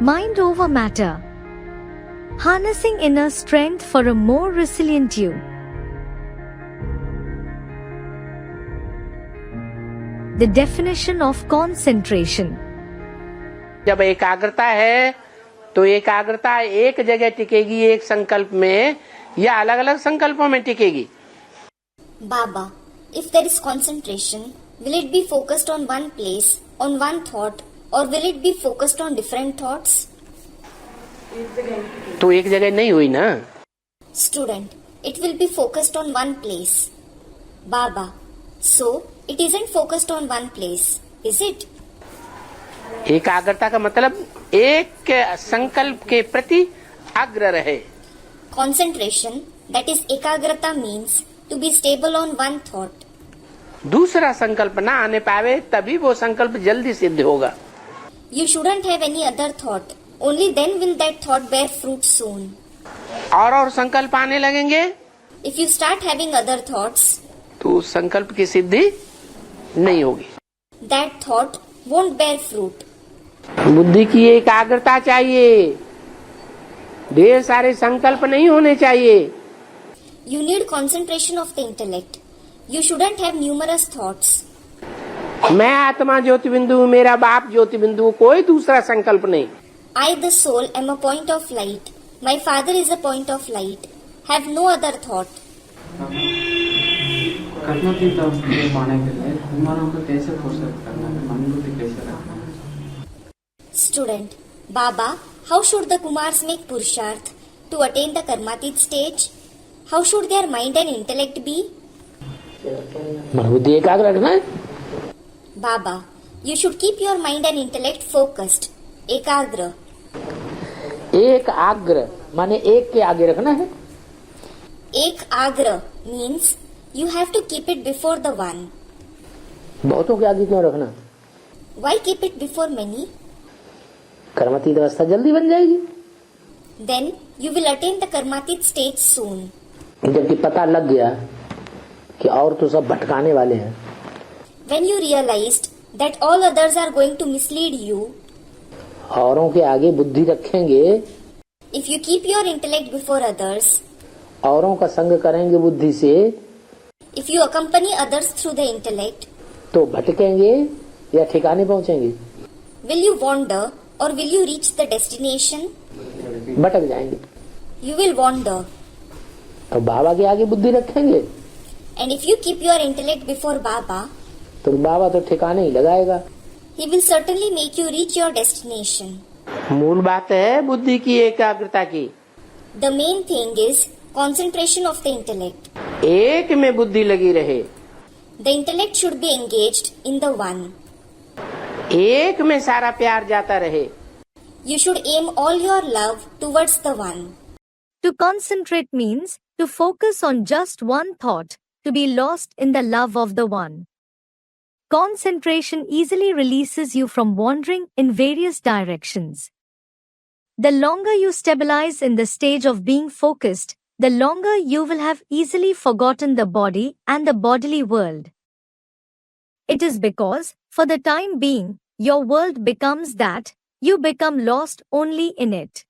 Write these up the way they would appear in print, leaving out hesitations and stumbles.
Mind over matter. Harnessing inner strength for a more resilient you. The definition of concentration. जब एकाग्रता है तो एकाग्रता एक जगह टिकेगी एक संकल्प में या अलग अलग संकल्पों में टिकेगी? Baba, if there is concentration, will it be focused on one place, on one thought, or will it be focused on different thoughts? तो एक जगह नहीं हुई ना. Student, it will be focused on one place. Baba, so it isn't focused on one place, is it? एकाग्रता का मतलब एक संकल्प के प्रति अग्र रहे. Concentration, that is ekagrata, means to be stable on one thought. दूसरा संकल्प ना आने पावे तभी वो संकल्प जल्दी सिद्ध होगा. You shouldn't have any other thought. Only then will that thought bear fruit soon. और संकल्प आने लगेंगे. If you start having other thoughts, तो उस संकल्प की सिद्धि नहीं होगी. that thought won't bear fruit. बुद्धि की एकाग्रता चाहिए. ढेर सारे संकल्प नहीं होने चाहिए. You need concentration of the intellect. You shouldn't have numerous thoughts. मैं आत्मा ज्योति बिंदु, मेरा बाप ज्योति बिंदु, कोई दूसरा संकल्प नहीं. I, the soul, am a point of light. My father is a point of light. Have no other thought. कर्मातीत माने के लिए कुमारों को कैसे फुर्सत करना है, मन बुद्धि कैसे रखना है? Student, Baba, how should the Kumars make Purusharth to attain the Karmatit stage? How should their mind and intellect be? मन बुद्धि एकाग्र रखना है. Baba, you should keep your mind and intellect focused. Ekagra. एक आग्र माने एक के आगे रखना है. Ekagra means you have to keep it before the one. बहुतों के आगे क्यों रखना? Why keep it before many? कर्मातीत अवस्था जल्दी बन जाएगी. Then you will attain the Karmatit stage soon. जबकि पता लग गया कि और तो सब भटकाने वाले हैं. When you realized that all others are going to mislead you, औरों के आगे बुद्धि रखेंगे, if you keep your intellect before others, औरों का संग करेंगे बुद्धि से, if you accompany others through the intellect, तो भटकेंगे या ठिकाने पहुंचेंगे? will you wander or will you reach the destination? भटक जाएंगे. You will wander. और बाबा के आगे बुद्धि रखेंगे And if you keep your intellect before Baba, तो बाबा तो ठिकाने ही लगाएगा. he will certainly make you reach your destination. मूल बात है बुद्धि की एकाग्रता की. The main thing is concentration of the intellect. एक में बुद्धि लगी रहे. The intellect should be engaged in the one. एक में सारा प्यार जाता रहे. You should aim all your love towards the one. To concentrate means to focus on just one thought, to be lost in the love of the one. Concentration easily releases you from wandering in various directions. The longer you stabilize in the stage of being focused, the longer you will have easily forgotten the body and the bodily world. It is because, for the time being, your world becomes that, you become lost only in it.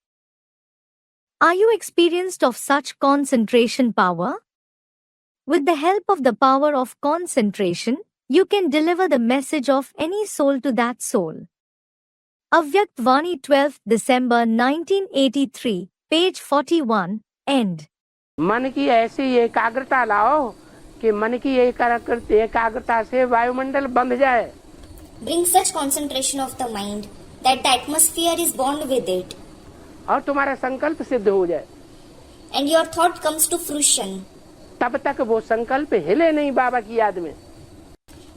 Are you experienced of such concentration power? With the help of the power of concentration, you can deliver the message of any soul to that soul. Avyakt Vani 12th December 1983, page 41, end. मन की ऐसी एकाग्रता लाओ कि मन की एकाग्रता से वायुमंडल बंध जाए. Bring such concentration of the mind that the atmosphere is bound with it. और तुम्हारा संकल्प सिद्ध हो जाए. And your thought comes to fruition. तब तक वो संकल्प हिले नहीं बाबा की याद में.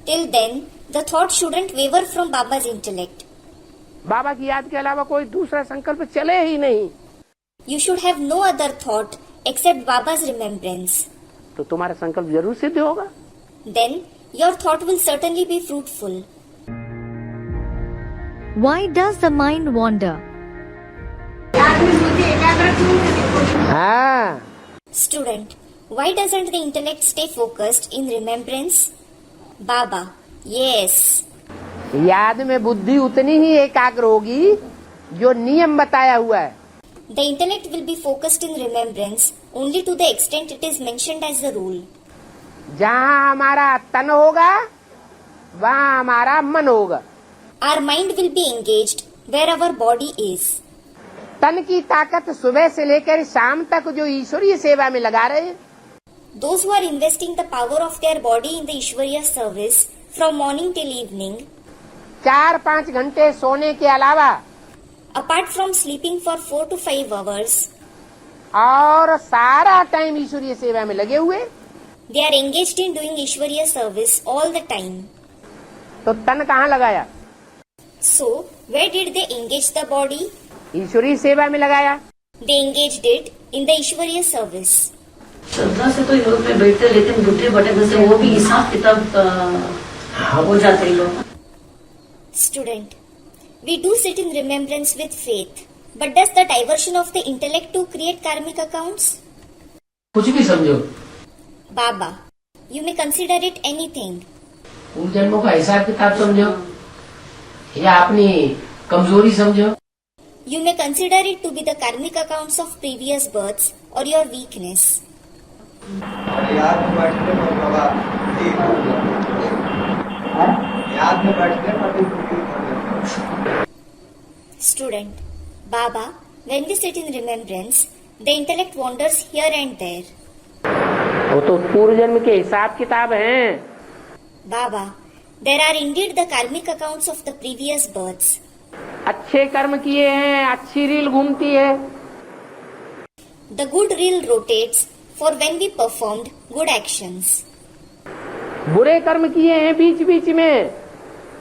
Till then, the thought shouldn't waver from Baba's intellect. बाबा की याद के अलावा कोई दूसरा संकल्प चले ही नहीं. You should have no other thought except Baba's remembrance. तो तुम्हारा संकल्प जरूर सिद्ध होगा. Then, your thought will certainly be fruitful. Why does the mind wander? हाँ. Student, why doesn't the intellect stay focused in remembrance? Baba, yes. याद में बुद्धि उतनी ही एकाग्र होगी जो नियम बताया हुआ है। The intellect will be focused in remembrance only to the extent it is mentioned as the rule. जहाँ हमारा तन होगा वहाँ हमारा मन होगा। Our mind will be engaged where our body is. तन की ताकत सुबह से लेकर शाम तक जो ईश्वरीय सेवा में लगा रहे, Those who are investing the power of their body in the Ishwariya service from morning till evening, 4-5 घंटे सोने के अलावा apart from sleeping for 4 to 5 hours, और सारा टाइम ईश्वरीय सेवा में लगे हुए, they are engaged in doing Ishwariya service all the time. तो तन कहाँ लगाया? So, where did they engage the body? ईश्वरीय सेवा में लगाया। They engaged it in the Ishwariya service. श्रद्धा से तो योग में बैठते, लेकिन बुद्धि भटकने से वो भी हिसाब किताब हो जाते हैं लोग। Student, we do sit in remembrance with faith, but does the diversion of the intellect to create karmic accounts? कुछ भी समझो, Baba, you may consider it anything. उन जन्मों का हिसाब किताब समझो या अपनी कमजोरी समझो। You may consider it to be the karmic accounts of previous births or your weakness. याद में बैठने पर बाबा ठीक हो जाता। याद में बैठने पर ठीक हो जाता। Student, Baba, when we sit in remembrance, the intellect wanders here and there. वो तो पूर्व जन्म के हिसाब किताब हैं। Baba, there are indeed the karmic accounts of the previous births. अच्छे कर्म किए हैं, अच्छी रील घूमती है। The good reel rotates for when we performed good actions. बुरे कर्म किए हैं बीच बीच में,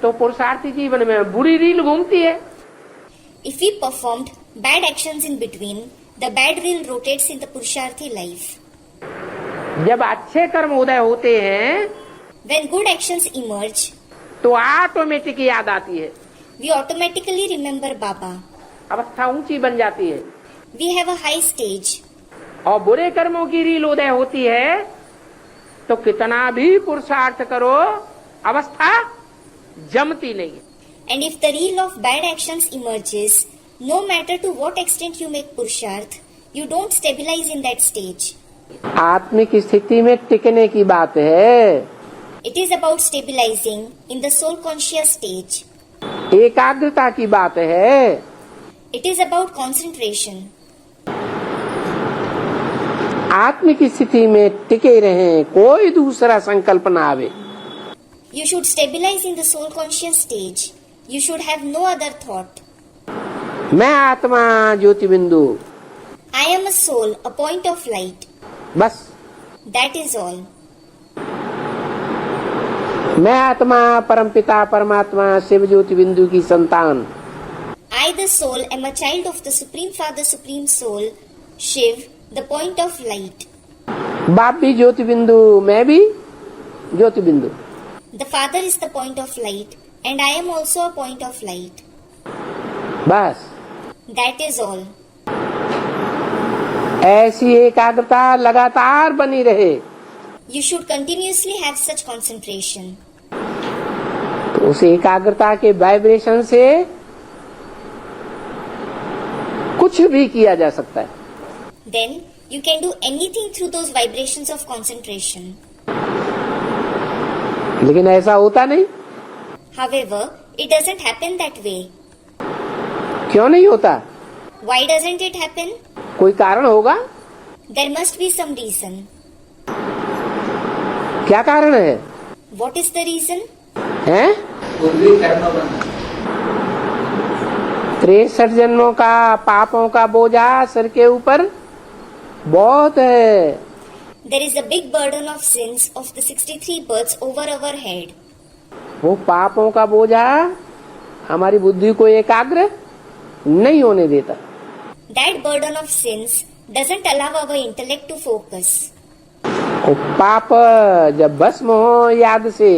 तो पुरुषार्थी जीवन में बुरी रील घूमती है। If we performed bad actions in between, the bad reel rotates in the Purusharthi life. जब अच्छे कर्म उदय होते हैं When good actions emerge, तो ऑटोमेटिक याद आती है, we automatically remember Baba. अवस्था ऊंची बन जाती है। We have a high stage. और बुरे कर्मों की रील उदय होती है तो कितना भी पुरुषार्थ करो, अवस्था जमती नहीं है। And if the reel of bad actions emerges, no matter to what extent you make Purusharth, you don't stabilize in that stage. आत्मिक स्थिति में टिकने की बात है। It is about stabilizing in the soul conscious stage. एकाग्रता की बात है। It is about concentration. आत्मिक स्थिति में टिके रहें, कोई दूसरा संकल्प ना आवे। You should stabilize in the soul conscious stage. You should have no other thought. मैं आत्मा ज्योति बिंदु, I am a soul, a point of light. बस। That is all. मैं आत्मा परमपिता परमात्मा शिव ज्योति बिंदु की संतान। I, the soul, am a child of the Supreme Father, Supreme Soul, Shiv, the point of light. बाप भी ज्योति बिंदु, मैं भी ज्योति बिंदु। The Father is the point of light, and I am also a point of light. बस। That is all. ऐसी एकाग्रता लगातार बनी रहे। You should continuously have such concentration. तो उस एकाग्रता के वाइब्रेशन से कुछ भी किया जा सकता है। Then you can do anything through those vibrations of concentration. लेकिन ऐसा होता नहीं। However, it doesn't happen that way. क्यों नहीं होता? Why doesn't it happen? कोई कारण होगा। There must be some reason. क्या कारण है? What is the reason? हैं? बुद्धि कर्म बंधन। 63 जन्मों का पापों का बोझा सिर के ऊपर बहुत है। There is a big burden of sins of the 63 births over our head. वो पापों का बोझा हमारी बुद्धि को एकाग्र नहीं होने देता। That burden of sins doesn't allow our intellect to focus. वो पाप जब भस्म हो याद से,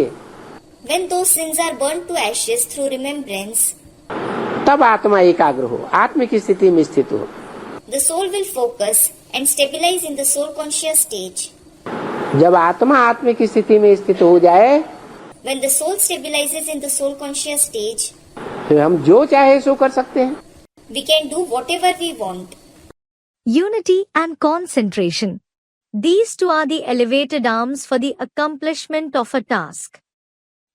When those sins are burnt to ashes through remembrance, तब आत्मा एकाग्र हो, आत्मिक स्थिति में स्थित हो। the soul will focus and stabilize in the soul conscious stage. जब आत्मा आत्मिक स्थिति में स्थित हो जाए, When the soul stabilizes in the soul conscious stage, फिर हम जो चाहे सो कर सकते हैं। we can do whatever we want. Unity and concentration. These two are the elevated arms for the accomplishment of a task.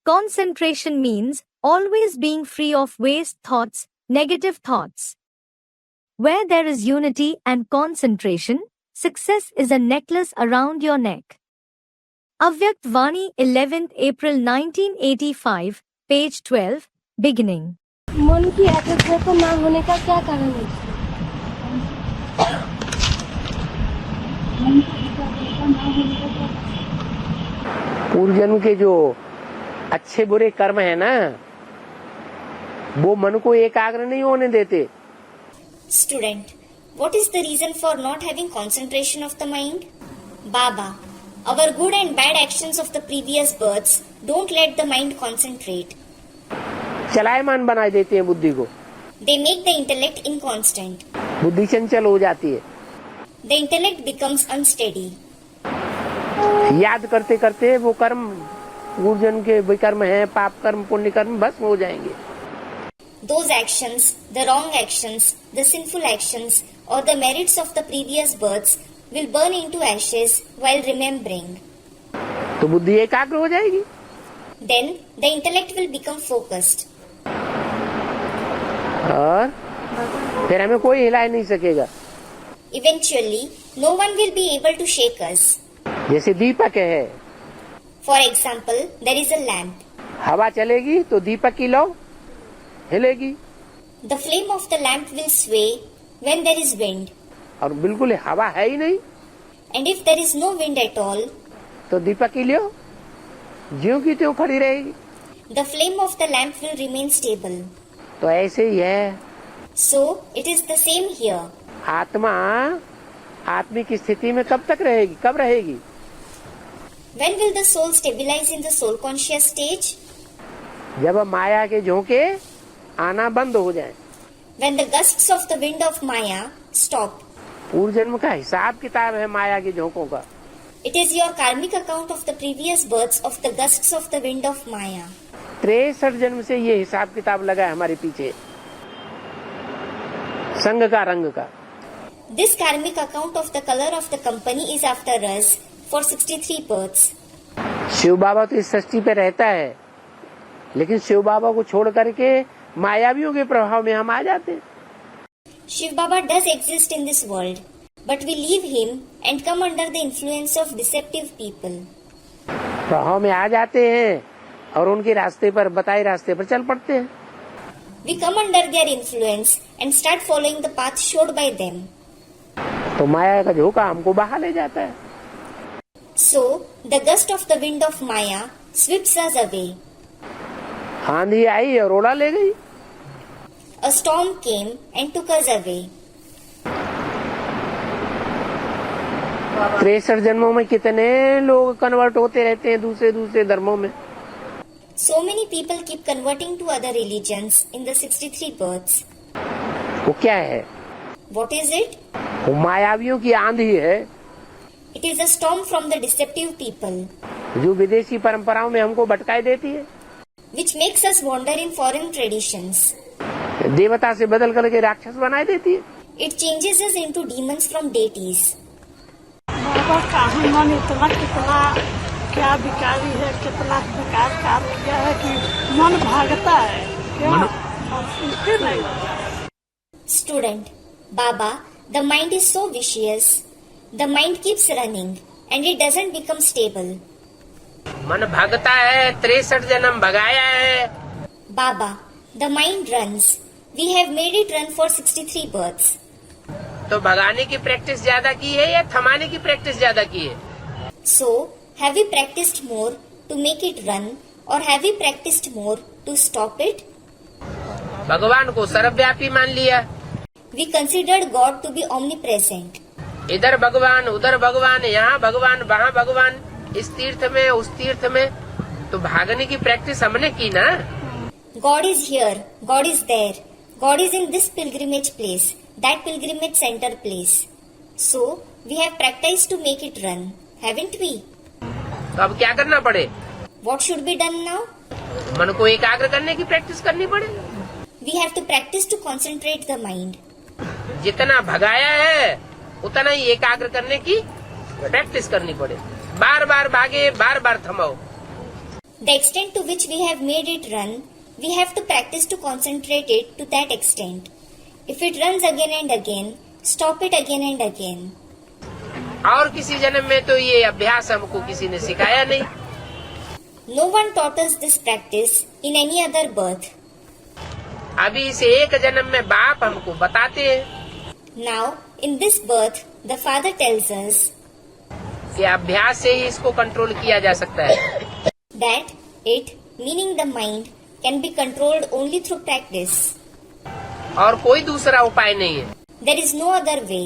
Concentration means always being free of waste thoughts, negative thoughts. Where there is unity and concentration, success is a necklace around your neck. Avyakt Vani, 11th April 1985, page 12, beginning. मन की एकाग्रता ना होने का क्या कारण है? पूर्व जन्म के जो अच्छे बुरे कर्म है ना, वो मन को एकाग्र नहीं होने देते. Student, what is the reason for not having concentration of the mind? Baba, our good and bad actions of the previous births don't let the mind concentrate. चलायमान बना देते हैं बुद्धि को. They make the intellect inconstant. बुद्धि चंचल हो जाती है. The intellect becomes unsteady. याद करते करते वो कर्म, पूर्व जन्म के विकर्म है, पाप कर्म, पुण्य कर्म भस्म हो जाएंगे. Those actions, the wrong actions, the sinful actions, or the merits of the previous births will burn into ashes while remembering. तो बुद्धि एकाग्र हो जाएगी. Then the intellect will become focused. और फिर हमें कोई हिला नहीं सकेगा. Eventually, no one will be able to shake us. जैसे दीपक है, For example, there is a lamp. हवा चलेगी तो दीपक की लौ हिलेगी. The flame of the lamp will sway when there is wind. और बिल्कुल हवा है ही नहीं And if there is no wind at all, तो दीपक की लो ज्यों की त्यों खड़ी रहेगी. the flame of the lamp will remain stable. तो ऐसे ही है. So, it is the same here. आत्मा आत्मिक स्थिति में कब तक रहेगी, कब रहेगी? When will the soul stabilize in the soul conscious stage? जब माया के झोंके आना बंद हो जाए. When the gusts of the wind of Maya stop. पूर्व जन्म का हिसाब किताब है माया के झोंकों का. It is your karmic account of the previous births of the gusts of the wind of Maya. 63 जन्म से ये हिसाब किताब लगा है हमारे पीछे, संग का रंग का. This karmic account of the color of the company is after us for 63 births. Shiv बाबा तो इस सृष्टि पे रहता है, लेकिन शिव बाबा को छोड़ करके मायावियों के प्रभाव में हम आ जाते हैं. Shiv Baba does exist in this world, but we leave him and come under the influence of deceptive people. प्रभाव में आ जाते हैं और उनके रास्ते पर, बताए रास्ते पर चल पड़ते हैं. We come under their influence and start following the path showed by them. तो माया का झोंका हमको बहा ले जाता है. So, the gust of the wind of Maya sweeps us away. आंधी आई और उड़ा ले गई. A storm came and took us away. 63 जन्मों में कितने लोग कन्वर्ट होते रहते हैं दूसरे दूसरे धर्मों में. So many people keep converting to other religions in the 63 births. वो क्या है? What is it? वो मायावियों की आंधी है, It is a storm from the deceptive people, जो विदेशी परंपराओं में हमको भटकाई देती है. which makes us wander in foreign traditions. देवता से बदल करके राक्षस बनाई देती है. It changes us into demons from deities. बाबा का मन इतना कितना क्या विकारी है, कितना बेकार काम किया है कि मन भागता है क्या और सुनते नहीं. Student, Baba, the mind is so vicious. The mind keeps running and it doesn't become stable. मन भागता है, 63 जन्म भगाया है. Baba, the mind runs. We have made it run for 63 births. तो भगाने की प्रैक्टिस ज्यादा की है या थमाने की प्रैक्टिस ज्यादा की है? So, have we practiced more to make it run or have we practiced more to stop it? भगवान को सर्वव्यापी मान लिया. We considered God to be omnipresent. इधर भगवान, उधर भगवान, यहाँ भगवान, वहाँ भगवान, इस तीर्थ में, उस तीर्थ में. तो भागने की प्रैक्टिस हमने की ना. God is here, God is there, God is in this pilgrimage place, that pilgrimage center place. So, we have practiced to make it run, haven't we? तो अब क्या करना पड़े? What should be done now? मन को एकाग्र करने की प्रैक्टिस करनी पड़े. we have to practice to concentrate the mind. जितना भगाया है उतना ही एकाग्र करने की प्रैक्टिस करनी पड़े। बार बार भागे, बार बार थमाओ। The extent to which we have made it run, we have to practice to concentrate it to that extent. If it runs again and again, stop it again and again. और किसी जन्म में तो ये अभ्यास हमको किसी ने सिखाया नहीं। No one taught us this practice in any other birth. अभी इस एक जन्म में बाप हमको बताते हैं Now, in this birth, the Father tells us कि अभ्यास से ही इसको कंट्रोल किया जा सकता है। that it, meaning the mind, can be controlled only through practice. और कोई दूसरा उपाय नहीं है। There is no other way.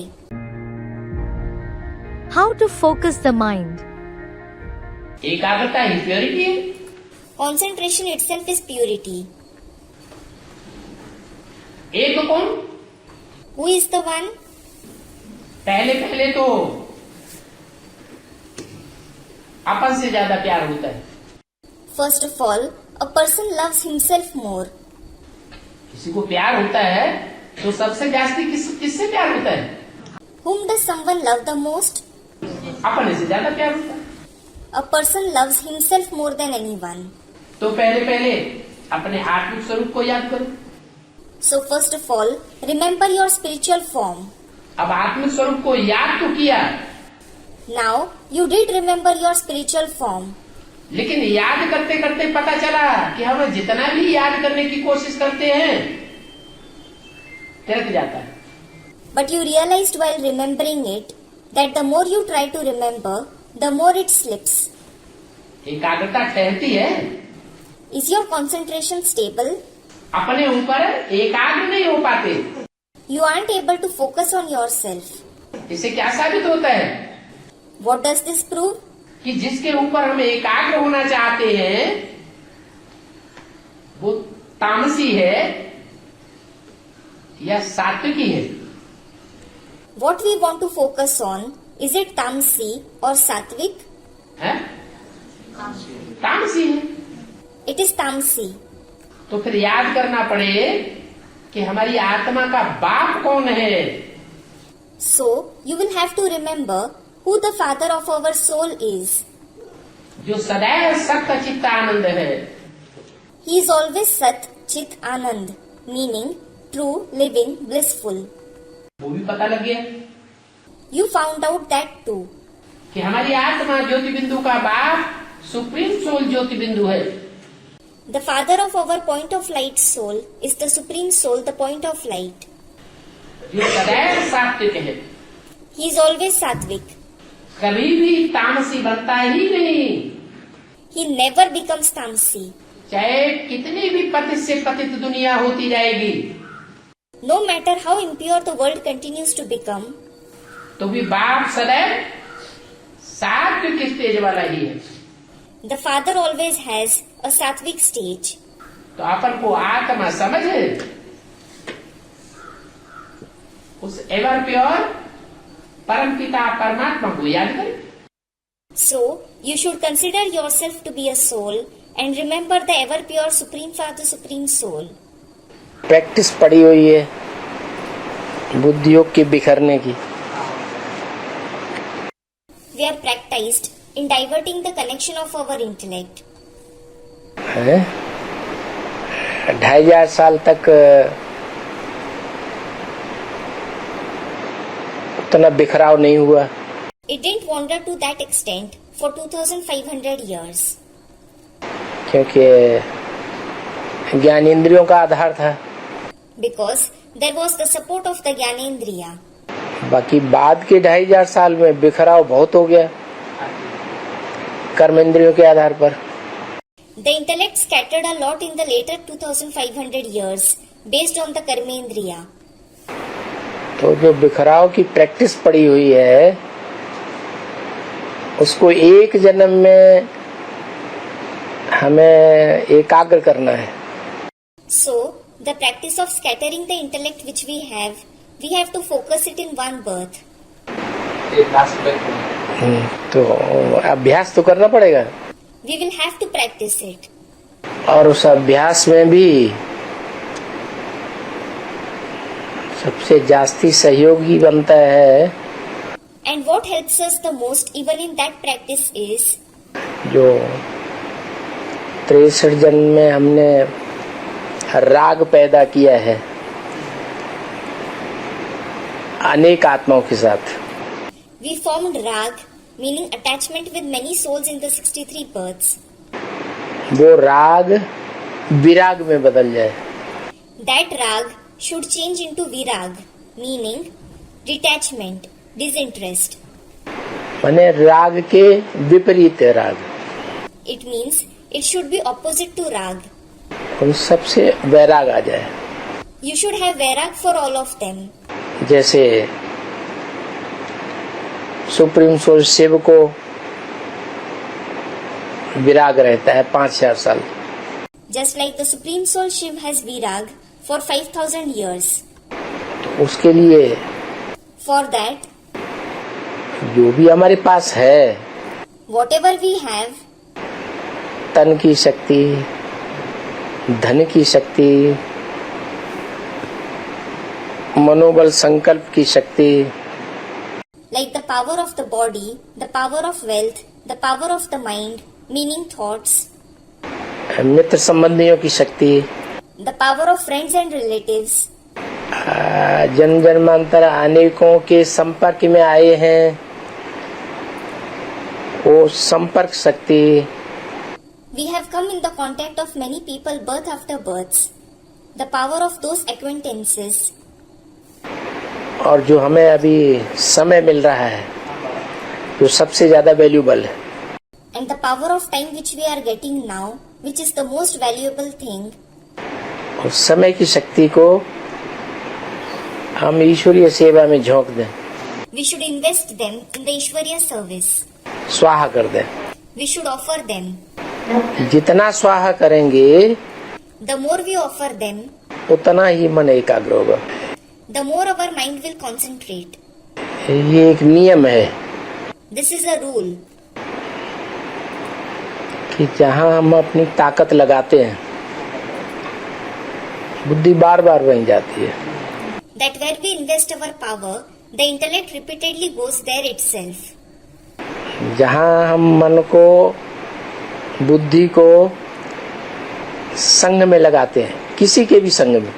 How to focus the mind? एकाग्रता ही प्योरिटी है। Concentration itself is purity. एक कौन? Who is the one? पहले तो अपन से ज्यादा प्यार होता है। First of all, a person loves himself more. किसी को प्यार होता है तो सबसे जास्ती किससे प्यार होता है? Whom does someone love the most? अपने से ज्यादा प्यार होता है। A person loves himself more than anyone. तो पहले अपने आत्मिक स्वरूप को याद करो। So first of all, remember your spiritual form. अब आत्मिक स्वरूप को याद तो किया, Now, you did remember your spiritual form. लेकिन याद करते करते पता चला कि हम जितना भी याद करने की कोशिश करते हैं तिरक जाता है। But you realized while remembering it that the more you try to remember, the more it slips. एकाग्रता ठहरती है। Is your concentration stable? अपने ऊपर एकाग्र नहीं हो पाते। You aren't able to focus on yourself. इससे क्या साबित होता है? What does this prove? कि जिसके ऊपर हम एकाग्र होना चाहते हैं वो तामसी है या सात्विकी है? What we want to focus on, is it tamasi or sattvic? है? तामसी है। It is tamasi. तो फिर याद करना पड़े कि हमारी आत्मा का बाप कौन है। So, you will have to remember who the father of our soul is. जो सदैव सत्य चित्त आनंद है। He is always Sat Chit Anand, meaning true, living, blissful. वो भी पता लग गया You found out that too. कि हमारी आत्मा ज्योति बिंदु का बाप सुप्रीम सोल ज्योति बिंदु है। The father of our point of light soul is the supreme soul, the point of light. जो सदैव सात्विक है। He is always sattvic. कभी भी तामसी बनता ही नहीं। He never becomes tamasi. चाहे कितनी भी पतित से पतित दुनिया होती जाएगी, No matter how impure the world continues to become, तो भी बाप सदैव सात्विक स्टेज वाला ही है। the father always has a sattvic stage. तो अपन को आत्मा समझ उस एवर प्योर परम पिता परमात्मा को याद करें। So, you should consider yourself to be a soul and remember the ever pure Supreme Father, Supreme Soul. Practice पड़ी हुई है बुद्धि योग की बिखरने की। We are practiced in diverting the connection of our intellect. है 2500 साल तक उतना बिखराव नहीं हुआ। It didn't wander to that extent for 2500 years. क्योंकि ज्ञान इंद्रियों का आधार था। Because there was the support of the Gyanendriya. बाकी बाद के 2500 साल में बिखराव बहुत हो गया कर्म इंद्रियों के आधार पर। The intellect scattered a lot in the later 2500 years based on the Karmendriya. तो जो बिखराव की प्रैक्टिस पड़ी हुई है उसको एक जन्म में हमें एकाग्र करना है। So, the practice of scattering the intellect which we have to focus it in one birth. तो अभ्यास तो करना पड़ेगा We will have to practice it. और उस अभ्यास में भी सबसे जास्ती सहयोगी बनता है And what helps us the most even in that practice is जो 63 जन्म में हमने राग पैदा किया है अनेक आत्माओं के साथ। we formed rag, meaning attachment with many souls in the 63 births. वो राग विराग में बदल जाए। That rag should change into virag, meaning detachment, disinterest. माने राग के विपरीत है राग। It means it should be opposite to rag. उन सबसे वैराग आ जाए। You should have vairag for all of them. जैसे सुप्रीम सोल शिव को विराग रहता है 5000 साल। Just like the Supreme Soul Shiv has virag for 5000 years. तो उसके लिए For that, जो भी हमारे पास है, whatever we have, तन की शक्ति, धन की शक्ति, मनोबल संकल्प की शक्ति, like the power of the body, the power of wealth, the power of the mind, meaning thoughts, मित्र संबंधियों की शक्ति, the power of friends and relatives, जन्म जन्मांतर अनेकों के संपर्क में आए हैं, वो संपर्क शक्ति, we have come in the contact of many people birth after births, the power of those acquaintances, और जो हमें अभी समय मिल रहा है जो सबसे ज्यादा वैल्यूबल है, and the power of time which we are getting now, which is the most valuable thing. और समय की शक्ति को हम ईश्वरीय सेवा में झोंक दें, We should invest them in the Ishwarya service. स्वाहा कर दें। We should offer them. जितना स्वाहा करेंगे The more we offer them, उतना ही मन एकाग्र होगा। the more our mind will concentrate. ये एक नियम है This is a rule. कि जहाँ हम अपनी ताकत लगाते हैं बुद्धि बार बार वहीं जाती है। That where we invest our power, the intellect repeatedly goes there itself. जहाँ हम मन को बुद्धि को संग में लगाते हैं, किसी के भी संग में,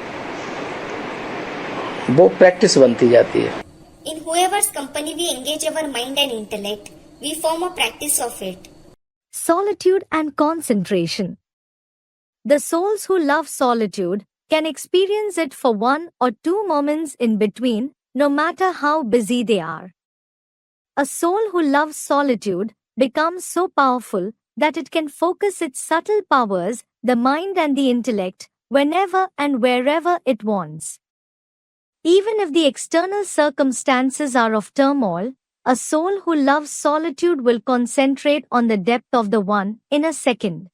वो प्रैक्टिस बनती जाती है। In whoever's company we engage our mind and intellect, we form a practice of it. Solitude and concentration. The souls who love solitude can experience it for 1 or 2 moments in between, no matter how busy they are. A soul who loves solitude becomes so powerful that it can focus its subtle powers, the mind and the intellect, whenever and wherever it wants. Even if the external circumstances are of turmoil, a soul who loves solitude will concentrate on the depth of the one in a second.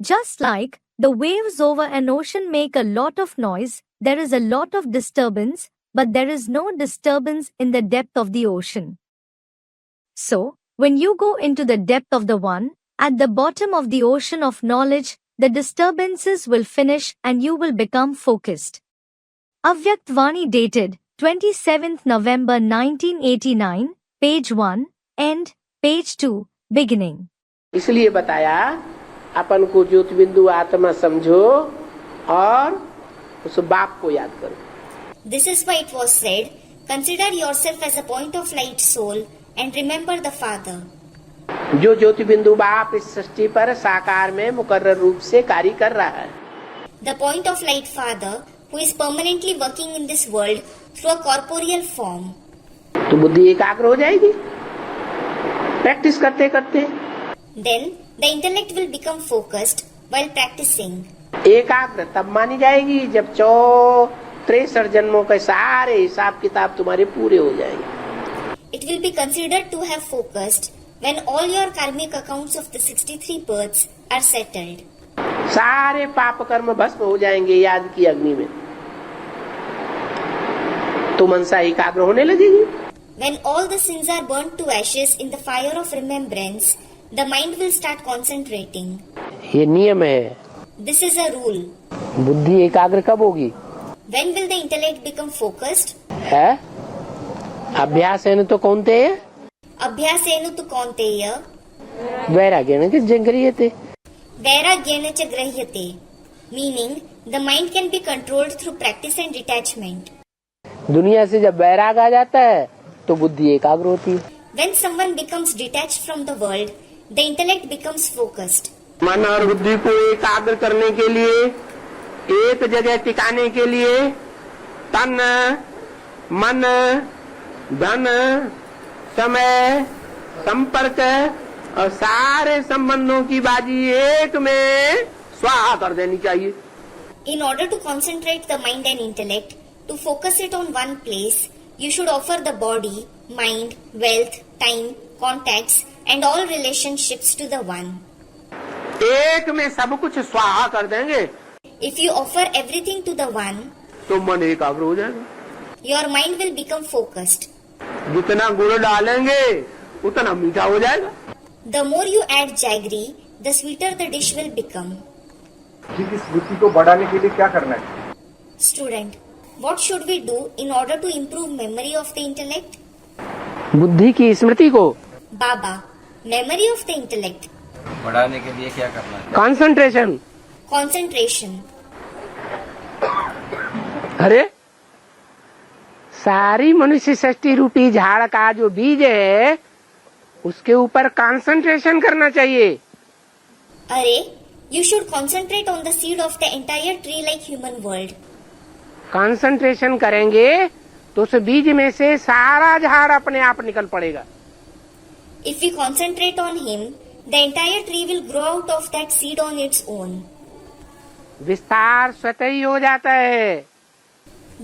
Just like the waves over an ocean make a lot of noise, there is a lot of disturbance, but there is no disturbance in the depth of the ocean. So, when you go into the depth of the one, at the bottom of the ocean of knowledge, the disturbances will finish and you will become focused. Avyakt Vani dated 27th November 1989, page 1, end, page 2, beginning. इसलिए बताया अपन को ज्योति बिंदु आत्मा समझो और उस बाप को याद करो। This is why it was said, consider yourself as a point of light soul and remember the Father. जो ज्योति बिंदु बाप इस सृष्टि पर साकार में मुकर्रर रूप से कार्य कर रहा है। The point of light Father who is permanently working in this world through a corporeal form. तो बुद्धि एकाग्र हो जाएगी प्रैक्टिस करते करते। Then the intellect will become focused while practicing. एकाग्र तब मानी जाएगी जब 63 जन्मों के सारे हिसाब किताब तुम्हारे पूरे हो जाएंगे। It will be considered to have focused when all your karmic accounts of the 63 births are settled. सारे पाप कर्म भस्म हो जाएंगे याद की अग्नि में, तो मनसा एकाग्र होने लगेगी। When all the sins are burnt to ashes in the fire of remembrance, the mind will start concentrating. ये नियम है। This is a rule. बुद्धि एकाग्र कब होगी? When will the intellect become focused? है अभ्यास है न तो कौनतेय Abhyasenu tu kaunteya, वैराग्येण च गृह्यते। vairagyena cha grahyate. Meaning, the mind can be controlled through practice and detachment. दुनिया से जब वैराग आ जाता है तो बुद्धि एकाग्र होती है। When someone becomes detached from the world, the intellect becomes focused. मन और बुद्धि को एकाग्र करने के लिए, एक जगह टिकाने के लिए तन, मन, धन, समय, संपर्क और सारे संबंधों की बाजी एक में स्वाहा कर देनी चाहिए। In order to concentrate the mind and intellect, to focus it on one place, you should offer the body, mind, wealth, time, contacts and all relationships to the one. एक में सब कुछ स्वाहा कर देंगे If you offer everything to the one, तो मन एकाग्र हो जाएगा। your mind will become focused. जितना गुड़ डालेंगे उतना मीठा हो जाएगा। The more you add jaggery, the sweeter the dish will become. इस बुद्धि को बढ़ाने के लिए क्या करना है? Student, what should we do in order to improve memory of the intellect? बुद्धि की स्मृति को Baba, memory of the intellect, बढ़ाने के लिए क्या करना है? कंसंट्रेशन। concentration. अरे सारी मनुष्य सृष्टि रूपी झाड़ का जो बीज है उसके ऊपर कंसंट्रेशन करना चाहिए। Array, you should concentrate on the seed of the entire tree like human world. Concentration करेंगे तो उस बीज में से सारा झाड़ अपने आप निकल पड़ेगा। If we concentrate on him, the entire tree will grow out of that seed on its own. विस्तार स्वतः ही हो जाता है,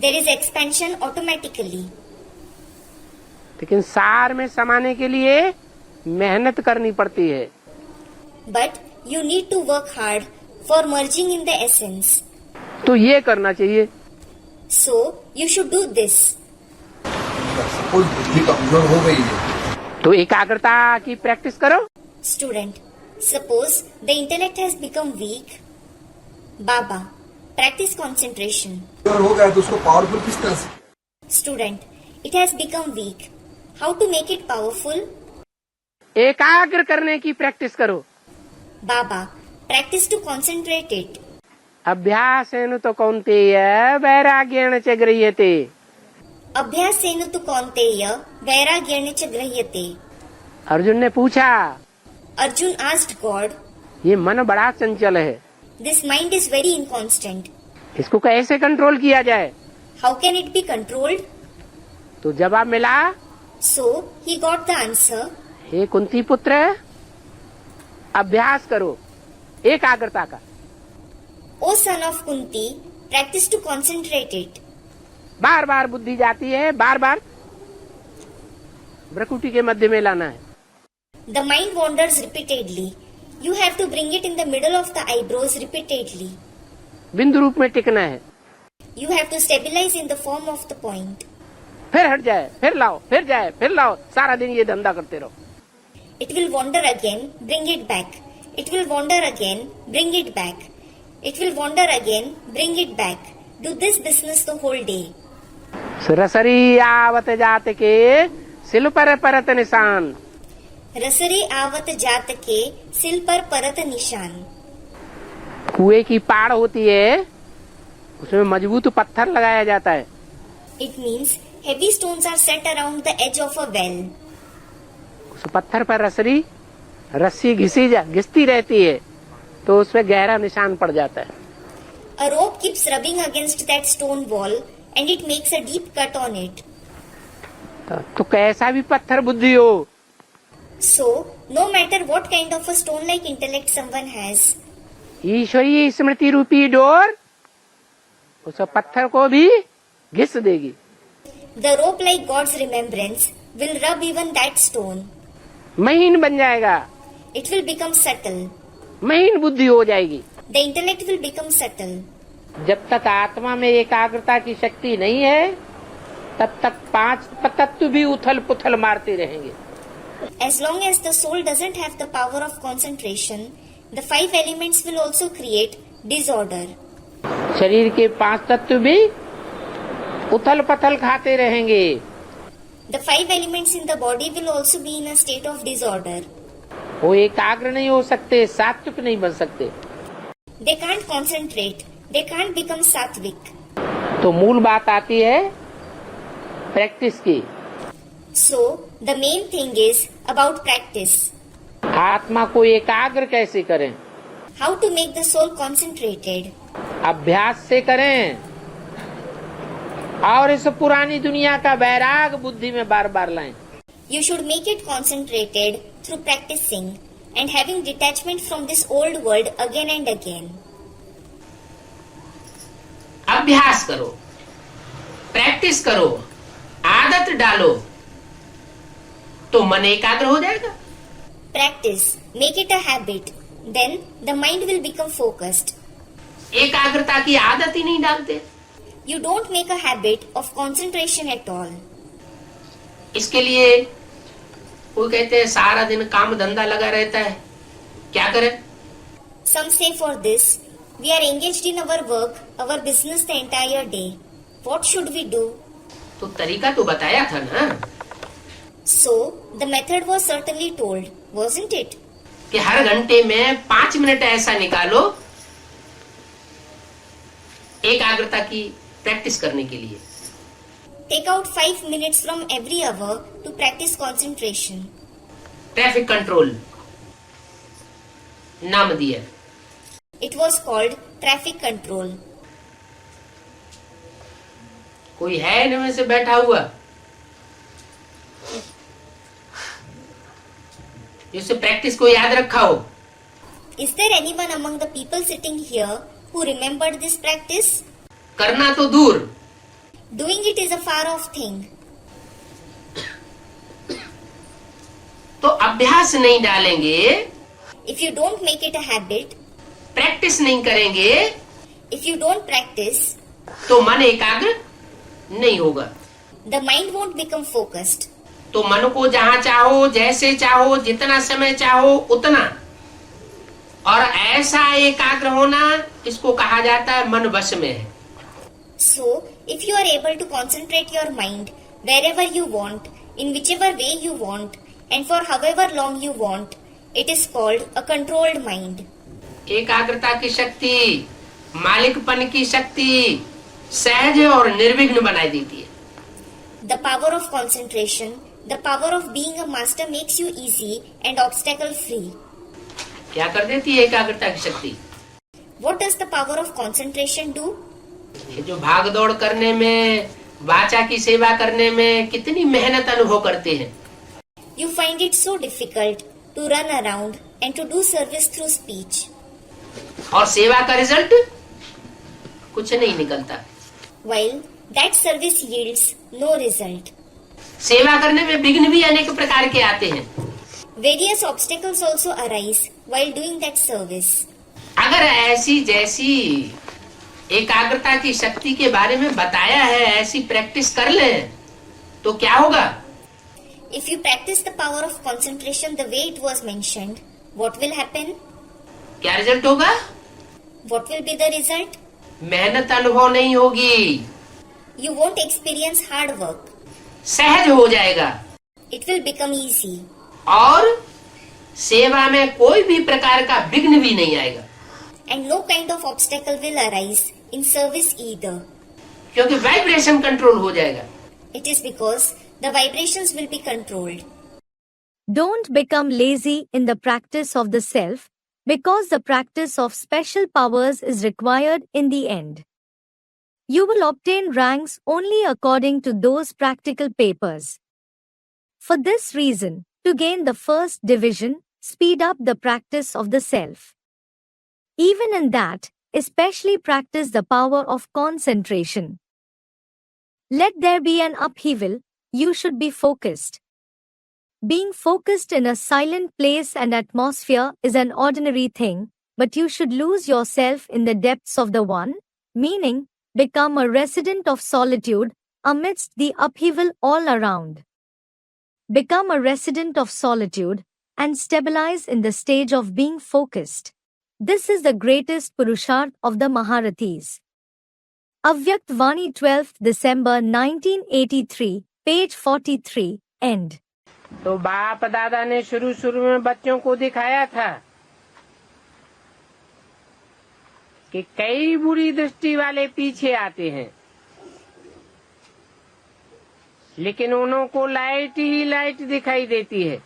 There is expansion automatically. लेकिन सार में समाने के लिए मेहनत करनी पड़ती है। But you need to work hard for merging in the essence. तो ये करना चाहिए। So, you should do this. Suppose बुद्धि कमजोर हो गई है तो एकाग्रता की प्रैक्टिस करो। Student, suppose the intellect has become weak. Baba, practice concentration. कमजोर हो गया तो उसको पावरफुल किस तरह से? Student, it has become weak. How to make it powerful? एकाग्र करने की प्रैक्टिस करो। Baba, practice to concentrate it. अभ्यासेन तो कौन्तेय वैराग्येण च गृह्यते। Abhyasenu tu kaunteya, vairagyena cha grahyate. Arjun ने पूछा, Arjun asked God, ये मन बड़ा चंचल है, this mind is very inconstant. इसको कैसे कंट्रोल किया जाए? How can it be controlled? तो जवाब मिला, So, he got the answer. हे कुंती पुत्र, अभ्यास करो एकाग्रता का। O son of Kunti, practice to concentrate it. बार बार बुद्धि जाती है, बार बार भ्रकुटी के मध्य में लाना है। The mind wanders repeatedly. You have to bring it in the middle of the eyebrows repeatedly. बिंदु रूप में टिकना है, You have to stabilize in the form of the point. फिर हट जाए, फिर लाओ, फिर जाए, फिर लाओ, सारा दिन ये धंधा करते रहो। It will wander again, bring it back. It will wander again, bring it back. It will wander again, bring it back. Do this business the whole day. रसरी आवत जात के सिल पर परत निशान। रसरे आवत जात के सिल पर परत निशान. कुएं की पाड़ होती है, उसमें मजबूत पत्थर लगाया जाता है। It means heavy stones are set around the edge of a well. उस पत्थर पर रस्सी घिसती रहती है तो उसमें गहरा निशान पड़ जाता है। A rope keeps rubbing against that stone wall and it makes a deep cut on it. तो कैसा भी पत्थर बुद्धि हो, So, no matter what kind of a stone-like intellect someone has, ईश्वरीय स्मृति रूपी डोर उस पत्थर को भी घिस देगी। the rope like God's remembrance will rub even that stone. महीन बन जाएगा, It will become subtle. महीन बुद्धि हो जाएगी। The intellect will become subtle. जब तक आत्मा में एकाग्रता की शक्ति नहीं है तब तक पांच तत्व भी उथल पुथल मारते रहेंगे। As long as the soul doesn't have the power of concentration, the 5 elements will also create disorder. शरीर के 5 तत्व भी उथल पथल खाते रहेंगे। The 5 elements in the body will also be in a state of disorder. वो एकाग्र नहीं हो सकते, सात्विक नहीं बन सकते। They can't concentrate. They can't become sattvic. तो मूल बात आती है प्रैक्टिस की। So, the main thing is about practice. आत्मा को एकाग्र कैसे करें? How to make the soul concentrated. अभ्यास से करें और इस पुरानी दुनिया का वैराग बुद्धि में बार बार लाएं। You should make it concentrated through practicing and having detachment from this old world again and again. अभ्यास करो, प्रैक्टिस करो, आदत डालो तो मन एकाग्र हो जाएगा। Practice, make it a habit, then the mind will become focused. एकाग्रता की आदत ही नहीं डालते। You don't make a habit of concentration at all. इसके लिए कोई कहते हैं सारा दिन काम धंधा लगा रहता है, क्या करें? Some say for this, we are engaged in our work, our business the entire day. What should we do? तो तरीका तो बताया था ना So, the method was certainly told, wasn't it? कि हर घंटे में 5 मिनट ऐसा निकालो एकाग्रता की प्रैक्टिस करने के लिए। Take out 5 minutes from every hour to practice concentration. Traffic control नाम दिया। It was called traffic control. कोई है इनमें से बैठा हुआ जिससे प्रैक्टिस को याद रखा हो? Is there anyone among the people sitting here who remembered this practice? करना तो दूर, Doing it is a far off thing. तो अभ्यास नहीं डालेंगे, If you don't make it a habit, practice नहीं करेंगे if you don't practice, तो मन एकाग्र नहीं होगा। the mind won't become focused. तो मन को जहां चाहो, जैसे चाहो, जितना समय चाहो उतना, और ऐसा एकाग्र होना इसको कहा जाता है मन वश में है। So, if you are able to concentrate your mind wherever you want, in whichever way you want, and for however long you want, it is called a controlled mind. एकाग्रता की शक्ति, मालिकपन की शक्ति सहज और निर्विघ्न बनाई देती है। The power of concentration, the power of being a master makes you easy and obstacle free. क्या कर देती है एकाग्रता की शक्ति? What does the power of concentration do? ये जो भाग दौड़ करने में, वाचा की सेवा करने में कितनी मेहनत अनुभव करते हैं। You find it so difficult to run around and to do service through speech. और सेवा का रिजल्ट कुछ नहीं निकलता। While that service yields no result. सेवा करने में विघ्न भी अनेक प्रकार के आते हैं। Various obstacles also arise while doing that service. अगर ऐसी जैसी एकाग्रता की शक्ति के बारे में बताया है, ऐसी प्रैक्टिस कर लें तो क्या होगा? If you practice the power of concentration the way it was mentioned, what will happen? क्या रिजल्ट होगा? What will be the result? मेहनत अनुभव नहीं होगी, You won't experience hard work. सहज हो जाएगा It will become easy. और सेवा में कोई भी प्रकार का विघ्न भी नहीं आएगा। And no kind of obstacle will arise in service either. क्योंकि वाइब्रेशन कंट्रोल हो जाएगा। It is because the vibrations will be controlled. Don't become lazy in the practice of the self, because the practice of special powers is required in the end. You will obtain ranks only according to those practical papers. For this reason, to gain the first division, speed up the practice of the self. Even in that, especially practice the power of concentration. Let there be an upheaval, you should be focused. Being focused in a silent place and atmosphere is an ordinary thing, but you should lose yourself in the depths of the one, meaning, become a resident of solitude amidst the upheaval all around. Become a resident of solitude and stabilize in the stage of being focused. This is the greatest Purusharth of the Maharathis. Avyakt Vani 12th December 1983, page 43, end. तो बाप दादा ने शुरू में बच्चों को दिखाया था कि कई बुरी दृष्टि वाले पीछे आते हैं, लेकिन उन्हों को लाइट ही लाइट दिखाई देती है।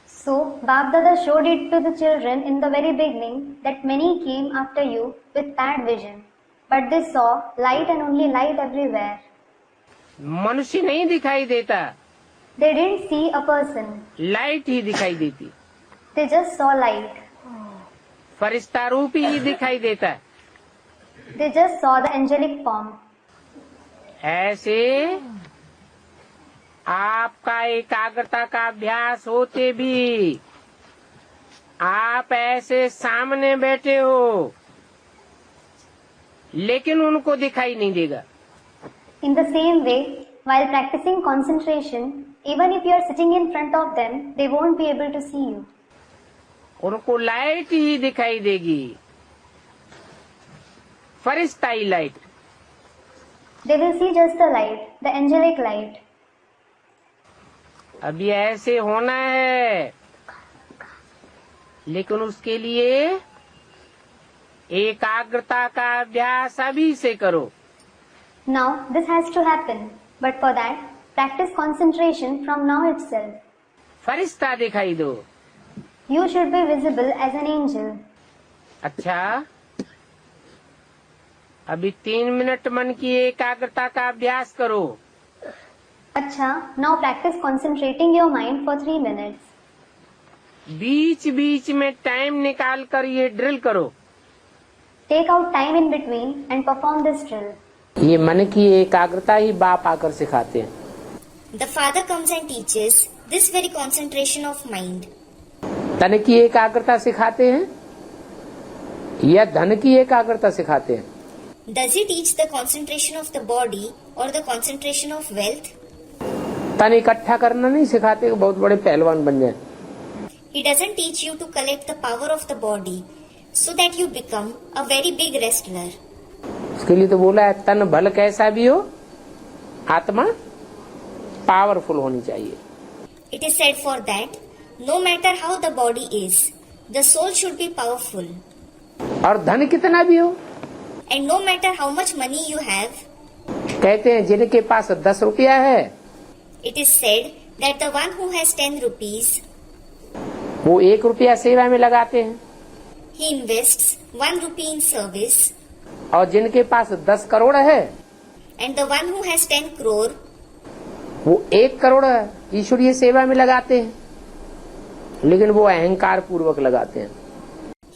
So, Bap Dada showed it to the children in the very beginning that many came after you with bad vision, but they saw light and only light everywhere. मनुष्य नहीं दिखाई देता, They didn't see a person, light ही दिखाई देती, they just saw light. फरिश्ता रूप ही दिखाई देता। They just saw the angelic form. ऐसे आपका एकाग्रता का अभ्यास होते भी आप ऐसे सामने बैठे हो, लेकिन उनको दिखाई नहीं देगा। In the same way, while practicing concentration, even if you are sitting in front of them, they won't be able to see you. उनको लाइट ही दिखाई देगी, फरिश्ताई light. They will see just the light, the angelic light. अभी ऐसे होना है, लेकिन उसके लिए एकाग्रता का अभ्यास अभी से करो। Now, this has to happen, but for that, practice concentration from now itself. फरिश्ता दिखाई दो। You should be visible as an angel. अच्छा, अभी 3 मिनट मन की एकाग्रता का अभ्यास करो। Acha, now practice concentrating your mind for 3 minutes. बीच बीच में टाइम निकाल कर ये ड्रिल करो। Take out time in between and perform this drill. ये मन की एकाग्रता ही बाप आकर सिखाते हैं। The father comes and teaches this very concentration of mind. तन की एकाग्रता सिखाते हैं या धन की एकाग्रता सिखाते हैं? Does he teach the concentration of the body or the concentration of wealth? तन इकट्ठा करना नहीं सिखाते कि बहुत बड़े पहलवान बन जाए। He doesn't teach you to collect the power of the body so that you become a very big wrestler. उसके लिए तो बोला है तन भल कैसा भी हो, आत्मा पावरफुल होनी चाहिए। It is said for that, no matter how the body is, the soul should be powerful. और धन कितना भी हो, And no matter how much money you have, कहते हैं जिनके पास 10 रुपया है, it is said that the one who has 10 rupees, वो 1 रुपया सेवा में लगाते हैं, he invests 1 rupee in service, और जिनके पास 10 करोड़ है, and the one who has 10 crore, वो 1 करोड़ ईश्वरीय सेवा में लगाते हैं, लेकिन वो अहंकार पूर्वक लगाते हैं।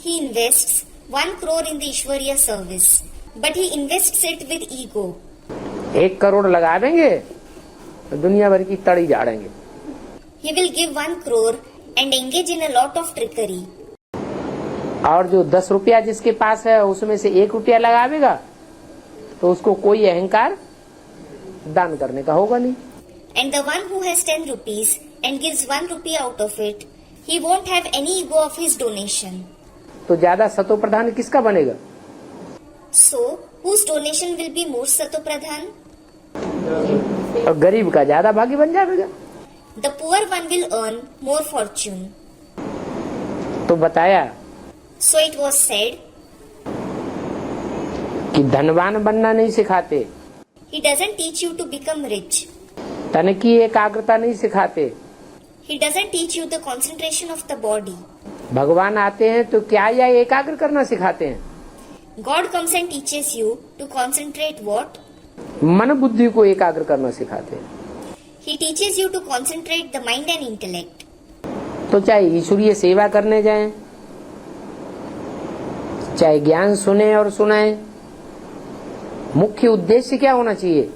he invests 1 crore in the Ishwariya service, but he invests it with ego. 1 crore लगा देंगे तो दुनिया भर की तड़ी झाड़ेंगे। He will give 1 crore and engage in a lot of trickery. और जो 10 रुपया जिसके पास है उसमें से 1 रुपया लगावेगा तो उसको कोई अहंकार दान करने का होगा नहीं। And the one who has 10 rupees and gives 1 rupee out of it, he won't have any ego of his donation. तो ज्यादा सतो प्रधान किसका बनेगा? So, whose donation will be more satopradhan? और गरीब का ज्यादा भागी बन जाएगा। The poor one will earn more fortune. तो बताया So it was said, कि धनवान बनना नहीं सिखाते, he doesn't teach you to become rich. तन की एकाग्रता नहीं सिखाते। He doesn't teach you the concentration of the body. भगवान आते हैं तो क्या या एकाग्र करना सिखाते हैं? God comes and teaches you to concentrate what? मन बुद्धि को एकाग्र करना सिखाते हैं। He teaches you to concentrate the mind and intellect. तो चाहे ईश्वरीय सेवा करने जाएं, चाहे ज्ञान सुने और सुनाएं, मुख्य उद्देश्य क्या होना चाहिए?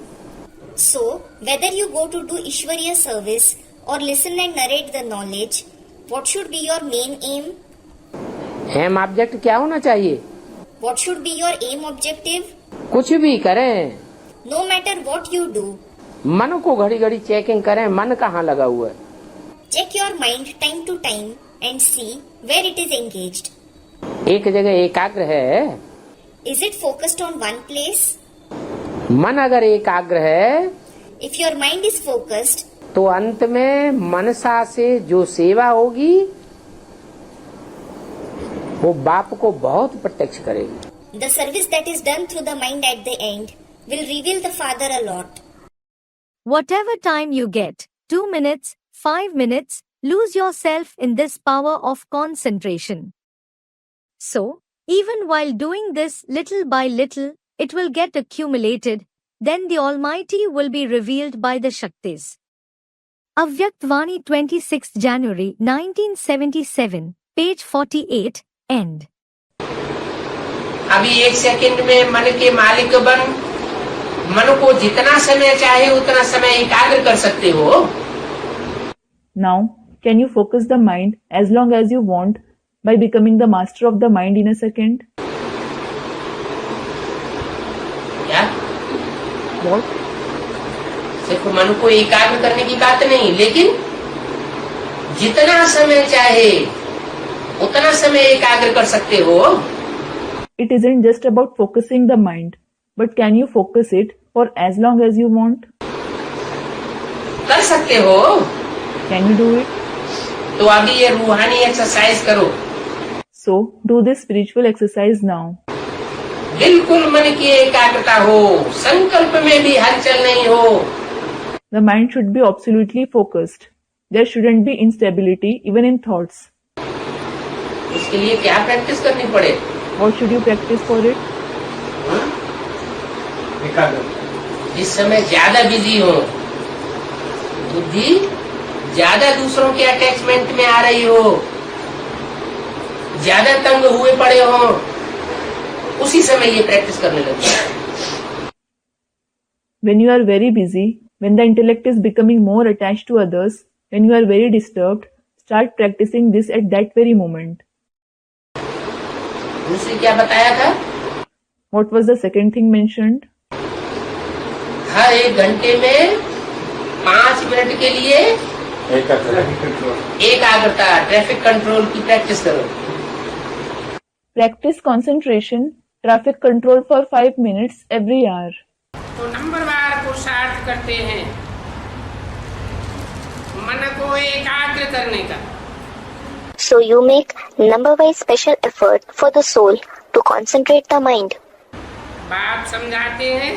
So, whether you go to do Ishwariya service or listen and narrate the knowledge, what should be your main aim? Aim object क्या होना चाहिए? What should be your aim objective? कुछ भी करें, No matter what you do, मन को घड़ी घड़ी चेकिंग करें, मन कहाँ लगा हुआ है। check your mind time to time and see where it is engaged. एक जगह एकाग्र है, Is it focused on one place? मन अगर एकाग्र है If your mind is focused, तो अंत में मनसा से जो सेवा होगी वो बाप को बहुत प्रत्यक्ष करेगी। the service that is done through the mind at the end will reveal the Father a lot. Whatever time you get, 2 minutes, 5 minutes, lose yourself in this power of concentration. So, even while doing this little by little, it will get accumulated, then the Almighty will be revealed by the Shaktis. Avyakt Vani 26 January 1977, page 48, end. अभी 1 second में मन के मालिक बन मन को जितना समय चाहे उतना समय एकाग्र कर सकते हो। Now, can you focus the mind as long as you want by becoming the master of the mind in a second? क्या? What? सिर्फ मन को एकाग्र करने की बात नहीं, लेकिन जितना समय चाहे उतना समय एकाग्र कर सकते हो। It isn't just about focusing the mind, but can you focus it for as long as you want? कर सकते हो। Can you do it? तो अभी ये रूहानी एक्सरसाइज करो। So, do this spiritual exercise now. बिल्कुल मन की एकाग्रता हो, संकल्प में भी हलचल नहीं हो। The mind should be absolutely focused. There shouldn't be instability even in thoughts. इसके लिए क्या प्रैक्टिस करनी पड़े? What should you practice for it? जिस समय ज्यादा बिजी हो, बुद्धि ज्यादा दूसरों के अटैचमेंट में आ रही हो, ज्यादा तंग हुए पड़े हो, उसी समय ये प्रैक्टिस करने लगे। When you are very busy, when the intellect is becoming more attached to others, when you are very disturbed, start practicing this at that very moment. दूसरी क्या बताया था? What was the second thing mentioned? हर 1 घंटे में 5 minute के लिए एकाग्रता, traffic control की प्रैक्टिस करो। Practice concentration, traffic control for 5 minutes every hour. तो नंबरवार पुरुषार्थ करते हैं मन को एकाग्र करने का। So you make number-wise special effort for the soul to concentrate the mind. बाप समझाते हैं,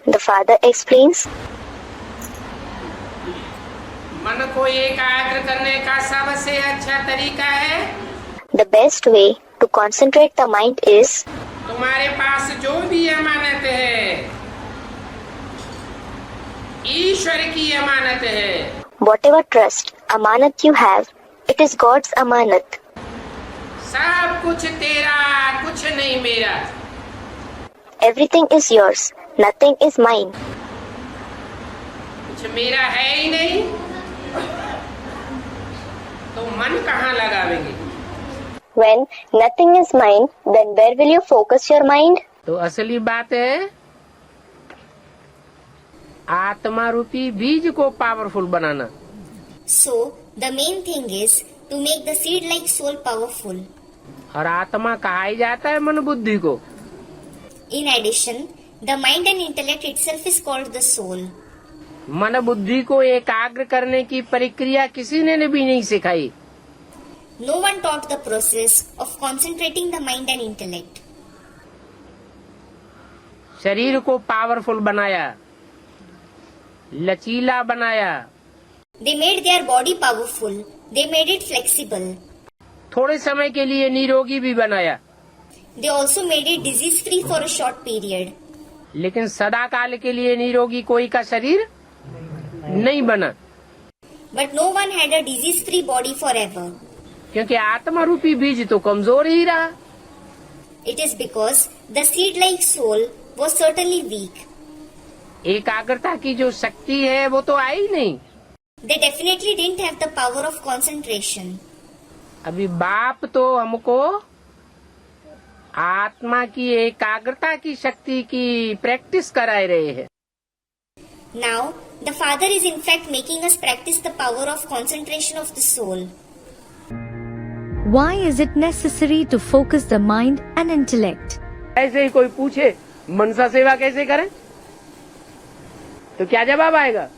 The Father explains, मन को एकाग्र करने का सबसे अच्छा तरीका है, the best way to concentrate the mind is तुम्हारे पास जो भी अमानत है, ईश्वर की अमानत है। whatever trust, amanat you have, it is God's amanat. सब कुछ तेरा, कुछ नहीं मेरा। Everything is yours, nothing is mine. कुछ मेरा है ही नहीं, तो मन कहाँ लगावेंगे? When nothing is mine, then where will you focus your mind? तो असली बात है आत्मा रूपी बीज को powerful banana. So, the main thing is to make the seed-like soul powerful. और आत्मा कहा ही जाता है मन बुद्धि को। In addition, the mind and intellect itself is called the soul. मन बुद्धि को एकाग्र करने की प्रक्रिया किसी ने भी नहीं सिखाई। No one taught the process of concentrating the mind and intellect. शरीर को पावरफुल बनाया, लचीला बनाया, They made their body powerful. They made it flexible. थोड़े समय के लिए निरोगी भी बनाया, They also made it disease-free for a short period. लेकिन सदा काल के लिए निरोगी कोई का शरीर नहीं बना, But no one had a disease-free body forever. क्योंकि आत्मा रूपी बीज तो कमजोर ही रहा। It is because the seed-like soul was certainly weak. एकाग्रता की जो शक्ति है वो तो आई नहीं। They definitely didn't have the power of concentration. अभी बाप तो हमको आत्मा की एकाग्रता की शक्ति की प्रैक्टिस कराए रहे हैं। Now, the Father is in fact making us practice the power of concentration of the soul. Why is it necessary to focus the mind and intellect? ऐसे ही कोई पूछे मनसा सेवा कैसे करें, तो क्या जवाब आएगा?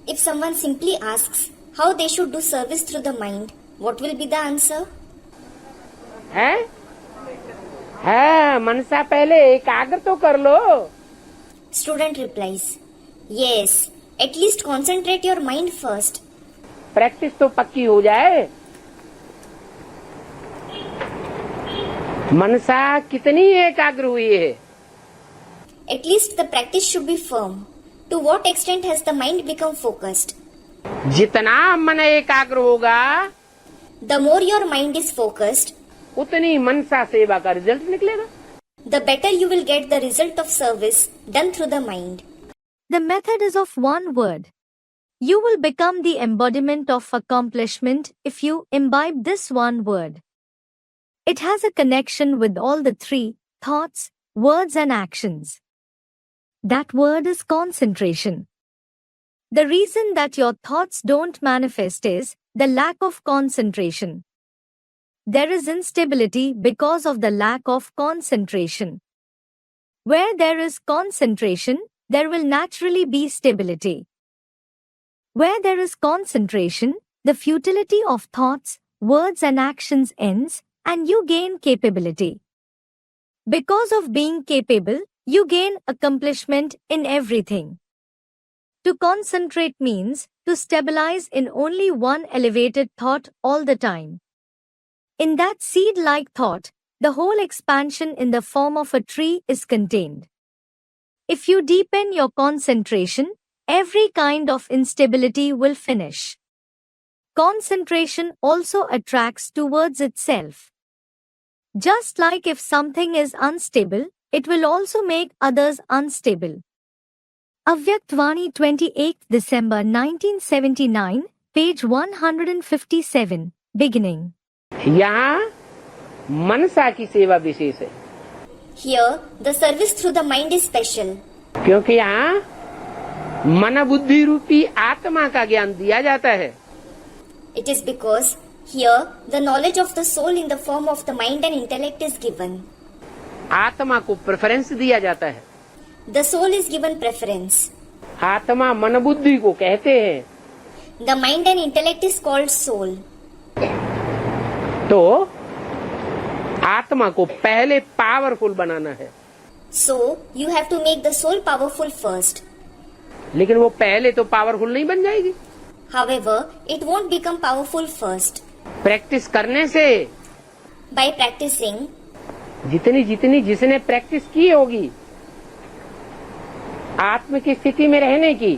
If someone simply asks how they should do service through the mind, what will be the answer? है मनसा पहले एकाग्र तो कर लो. Student replies, yes, at least concentrate your mind first. Practice तो पक्की हो जाए. मनसा कितनी एकाग्र हुई है? At least the practice should be firm. To what extent has the mind become focused? जितना मन एकाग्र होगा, The more your mind is focused, उतनी मनसा सेवा का रिजल्ट निकलेगा. the better you will get the result of service done through the mind. The method is of one word. You will become the embodiment of accomplishment if you imbibe this one word. It has a connection with all the three: thoughts, words and actions. That word is concentration. The reason that your thoughts don't manifest is the lack of concentration. There is instability because of the lack of concentration. Where there is concentration, there will naturally be stability. Where there is concentration, the futility of thoughts, words and actions ends, and you gain capability. Because of being capable, you gain accomplishment in everything. To concentrate means to stabilize in only one elevated thought all the time. In that seed-like thought, the whole expansion in the form of a tree is contained. If you deepen your concentration, every kind of instability will finish. Concentration also attracts towards itself. Just like if something is unstable, it will also make others unstable. Avyaktvani, 28 December 1979, page 157, beginning. यहाँ मनसा की सेवा विशेष है. Here, the service through the mind is special. क्योंकि यहाँ मन बुद्धि रूपी आत्मा का ज्ञान दिया जाता है. It is because here the knowledge of the soul in the form of the mind and intellect is given. आत्मा को प्रेफरेंस दिया जाता है. The soul is given preference. आत्मा मन बुद्धि को कहते हैं. The mind and intellect is called soul. तो आत्मा को पहले पावरफुल बनाना है. So you have to make the soul powerful first. लेकिन वो पहले तो पावरफुल नहीं बन जाएगी. However, it won't become powerful first. Practice करने से, By practicing, जितनी जिसने प्रैक्टिस की होगी आत्म की स्थिति में रहने की,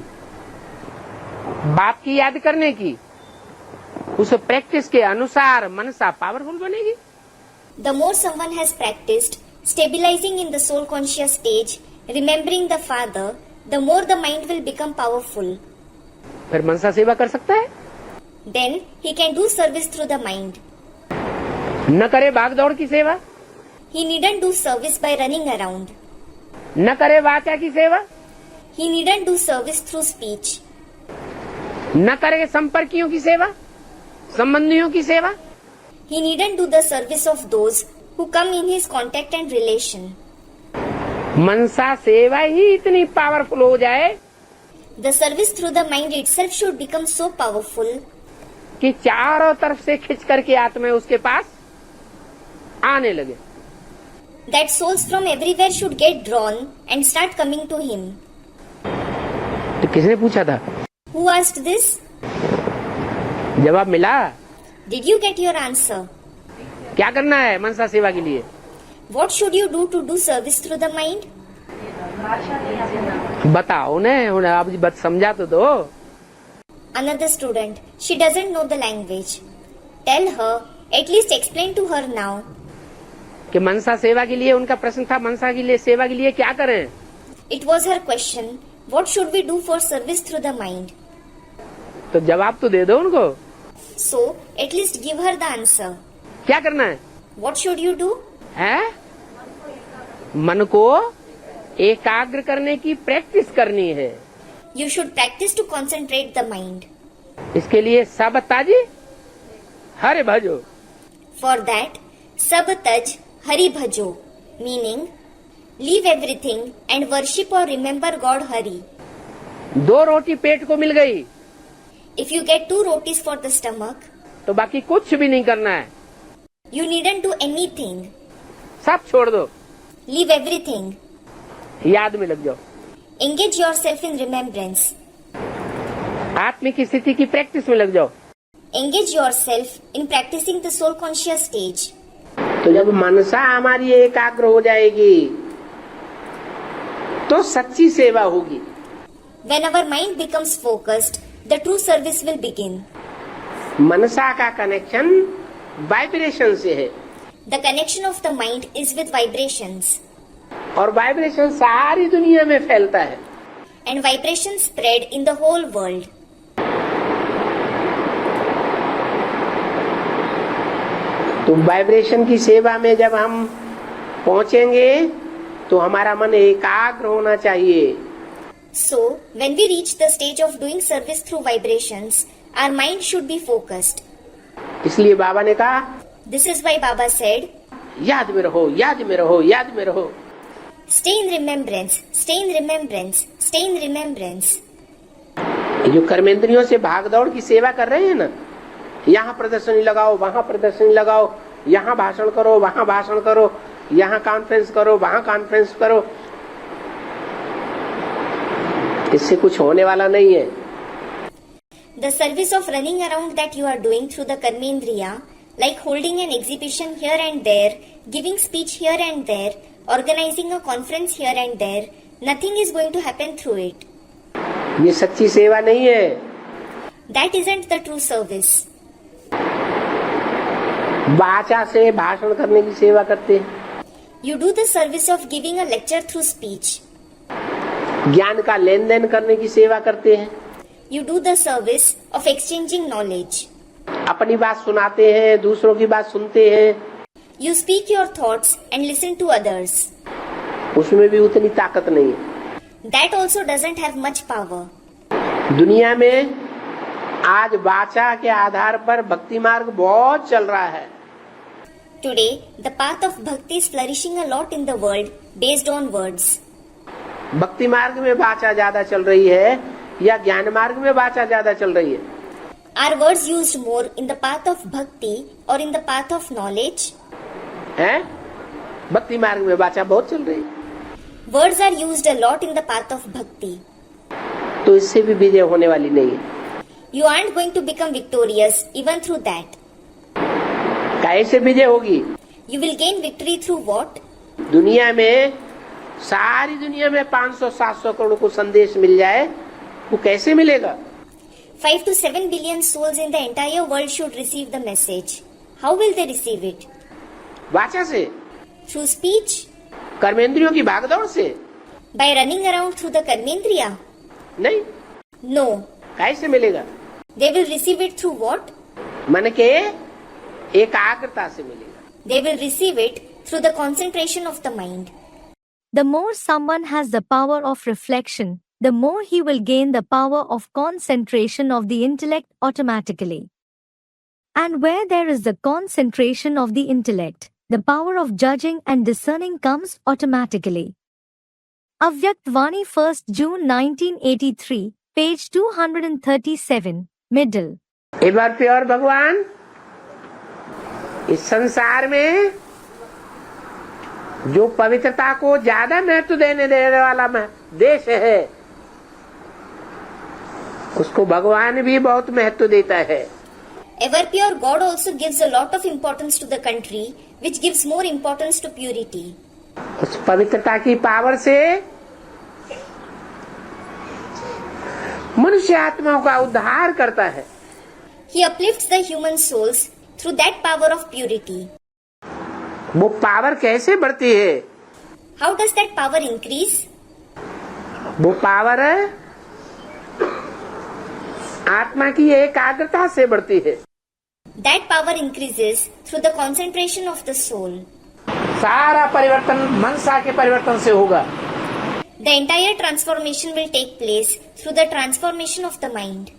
बाप की याद करने की, उस प्रैक्टिस के अनुसार मनसा पावरफुल बनेगी. the more someone has practiced stabilizing in the soul conscious stage, remembering the Father, the more the mind will become powerful. फिर मनसा सेवा कर सकता है. Then he can do service through the mind. न करे भाग दौड़ की सेवा, He needn't do service by running around. न करे वाचा की सेवा, He needn't do service through speech. न करे संपर्कियों की सेवा, संबंधियों की सेवा. He needn't do the service of those who come in his contact and relation. मनसा सेवा ही इतनी पावरफुल हो जाए The service through the mind itself should become so powerful कि चारों तरफ से खिंच करके आत्मा उसके पास आने लगे. that souls from everywhere should get drawn and start coming to him. तो किसने पूछा था? Who asked this? जवाब मिला. Did you get your answer? क्या करना है मनसा सेवा के लिए? What should you do to do service through the mind? बताओ ने, आप बात समझा तो दो. Another student, she doesn't know the language. Tell her, at least explain to her now. कि मनसा सेवा के लिए उनका प्रश्न था, मनसा के लिए सेवा के लिए क्या करें? It was her question. What should we do for service through the mind? तो जवाब तो दे दो उनको. So, at least give her the answer. क्या करना है? What should you do? है? मन को एकाग्र करने की प्रैक्टिस करनी है. You should practice to concentrate the mind. इसके लिए सब ताजी हरे भजो. For that, sab taj hari bhajo, meaning leave everything and worship or remember God Hari. 2 रोटी पेट को मिल गई If you get 2 rotis for the stomach, तो बाकी कुछ भी नहीं करना है, you needn't do anything. सब छोड़ दो, Leave everything. याद में लग जाओ, Engage yourself in remembrance. आत्मिक स्थिति की प्रैक्टिस में लग जाओ। Engage yourself in practicing the soul conscious stage. तो जब मनसा हमारी एकाग्र हो जाएगी तो सच्ची सेवा होगी। When our mind becomes focused, the true service will begin. मनसा का कनेक्शन वाइब्रेशन से है The connection of the mind is with vibrations, और वाइब्रेशन सारी दुनिया में फैलता है। and vibrations spread in the whole world. तो वाइब्रेशन की सेवा में जब हम पहुंचेंगे तो हमारा मन एकाग्र होना चाहिए। So, when we reach the stage of doing service through vibrations, our mind should be focused. इसलिए बाबा ने कहा, This is why Baba said, याद में रहो, याद में रहो, याद में रहो। stay in remembrance, stay in remembrance, stay in remembrance. ये जो कर्मेंद्रियों से भागदौड़ की सेवा कर रहे हैं ना, यहाँ प्रदर्शनी लगाओ, वहाँ प्रदर्शनी लगाओ, यहाँ भाषण करो, वहाँ भाषण करो, यहाँ कॉन्फ्रेंस करो, वहाँ कॉन्फ्रेंस करो, इससे कुछ होने वाला नहीं है। The service of running around that you are doing through the Karmendriya, like holding an exhibition here and there, giving speech here and there, organizing a conference here and there, nothing is going to happen through it. ये सच्ची सेवा नहीं है। That isn't the true service. वाचा से भाषण करने की सेवा करते हैं, You do the service of giving a lecture through speech. ज्ञान का लेन देन करने की सेवा करते हैं, You do the service of exchanging knowledge. अपनी बात सुनाते हैं, दूसरों की बात सुनते हैं, You speak your thoughts and listen to others. उसमें भी उतनी ताकत नहीं है। That also doesn't have much power. दुनिया में आज वाचा के आधार पर भक्ति मार्ग बहुत चल रहा है। Today, the path of bhakti is flourishing a lot in the world based on words. भक्ति मार्ग में वाचा ज्यादा चल रही है या ज्ञान मार्ग में वाचा ज्यादा चल रही है? Are words used more in the path of bhakti or in the path of knowledge? हैं? भक्ति मार्ग में वाचा बहुत चल रही है, Words are used a lot in the path of bhakti. तो इससे भी विजय होने वाली नहीं है। You aren't going to become victorious even through that. कैसे विजय होगी? You will gain victory through what? दुनिया में, सारी दुनिया में 500-700 करोड़ को संदेश मिल जाए, वो कैसे मिलेगा? 5 to 7 billion souls in the entire world should receive the message. How will they receive it? वाचा से, Through speech? कर्मेंद्रियों की भागदौड़ से? By running around through the Karmendriya? नहीं। No. कैसे मिलेगा? They will receive it through what? मन के एकाग्रता से मिलेगा। They will receive it through the concentration of the mind. The more someone has the power of reflection, the more he will gain the power of concentration of the intellect automatically. And where there is the concentration of the intellect, the power of judging and discerning comes automatically. Avyakt Vani 1st June 1983, page 237, middle. एक बार pure भगवान, इस संसार में जो पवित्रता को ज्यादा महत्व देने वाला देश है, उसको भगवान भी बहुत महत्व देता है। Ever pure God also gives a lot of importance to the country, which gives more importance to purity. उस पवित्रता की पावर से मनुष्य आत्माओं का उद्धार करता है। He uplifts the human souls through that power of purity. वो पावर कैसे बढ़ती है? How does that power increase? वो पावर आत्मा की एकाग्रता से बढ़ती है। That power increases through the concentration of the soul. सारा परिवर्तन मनसा के परिवर्तन से होगा। The entire transformation will take place through the transformation of the mind.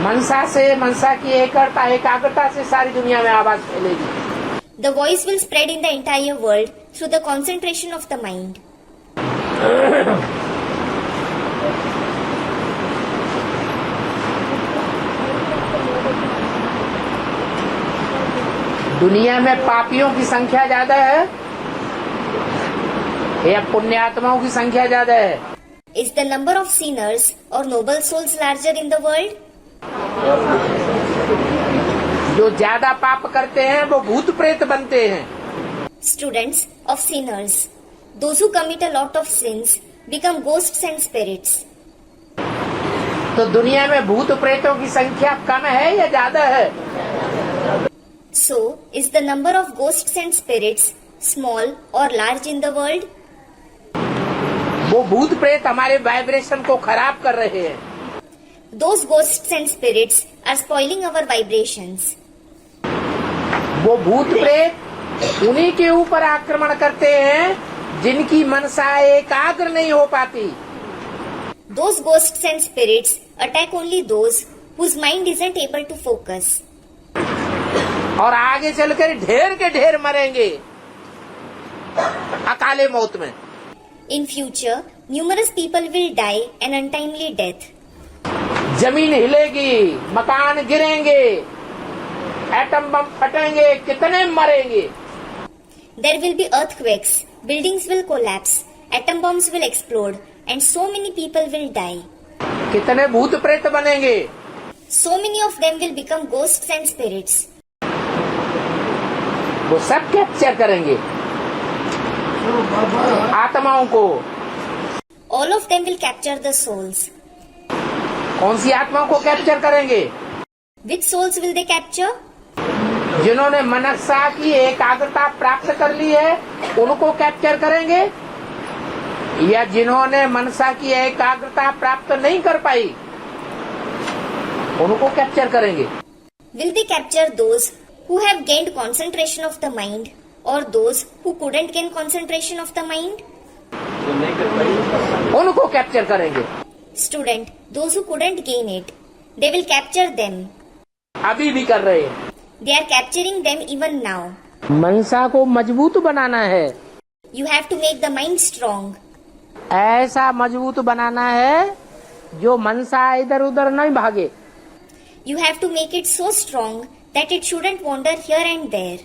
मनसा से, मनसा की एकाग्रता से सारी दुनिया में आवाज फैलेगी। The voice will spread in the entire world through the concentration of the mind. दुनिया में पापियों की संख्या ज्यादा है या पुण्यात्माओं की संख्या ज्यादा है? Is the number of sinners or noble souls larger in the world? जो ज्यादा पाप करते हैं वो भूत प्रेत बनते हैं। Students of sinners. Those who commit a lot of sins become ghosts and spirits. तो दुनिया में भूत प्रेतों की संख्या कम है या ज्यादा है? So, is the number of ghosts and spirits small or large in the world? वो भूत प्रेत हमारे वाइब्रेशन को खराब कर रहे हैं। Those ghosts and spirits are spoiling our vibrations. वो भूत प्रेत उन्हीं के ऊपर आक्रमण करते हैं जिनकी मनसा एकाग्र नहीं हो पाती। Those ghosts and spirits attack only those whose mind isn't able to focus. और आगे चलकर ढेर के ढेर मरेंगे अकाले मौत में। In future, numerous people will die an untimely death. जमीन हिलेगी, मकान गिरेंगे, एटम बम फटेंगे, कितने मरेंगे। There will be earthquakes, buildings will collapse, atom bombs will explode, and so many people will die. कितने भूत प्रेत बनेंगे। So many of them will become ghosts and spirits. वो सब कैप्चर करेंगे आत्माओं को। All of them will capture the souls. कौन सी आत्माओं को कैप्चर करेंगे? Which souls will they capture? जिन्होंने मनसा की एकाग्रता प्राप्त कर ली है उनको कैप्चर करेंगे, या जिन्होंने मनसा की एकाग्रता प्राप्त नहीं कर पाई उनको कैप्चर करेंगे। Will they capture those who have gained concentration of the mind or those who couldn't gain concentration of the mind? उनको कैप्चर करेंगे। Student, those who couldn't gain it, they will capture them. अभी भी कर रहे हैं। They are capturing them even now. मनसा को मजबूत बनाना है। You have to make the mind strong. ऐसा मजबूत बनाना है जो मनसा इधर उधर नहीं भागे। You have to make it so strong that it shouldn't wander here and there.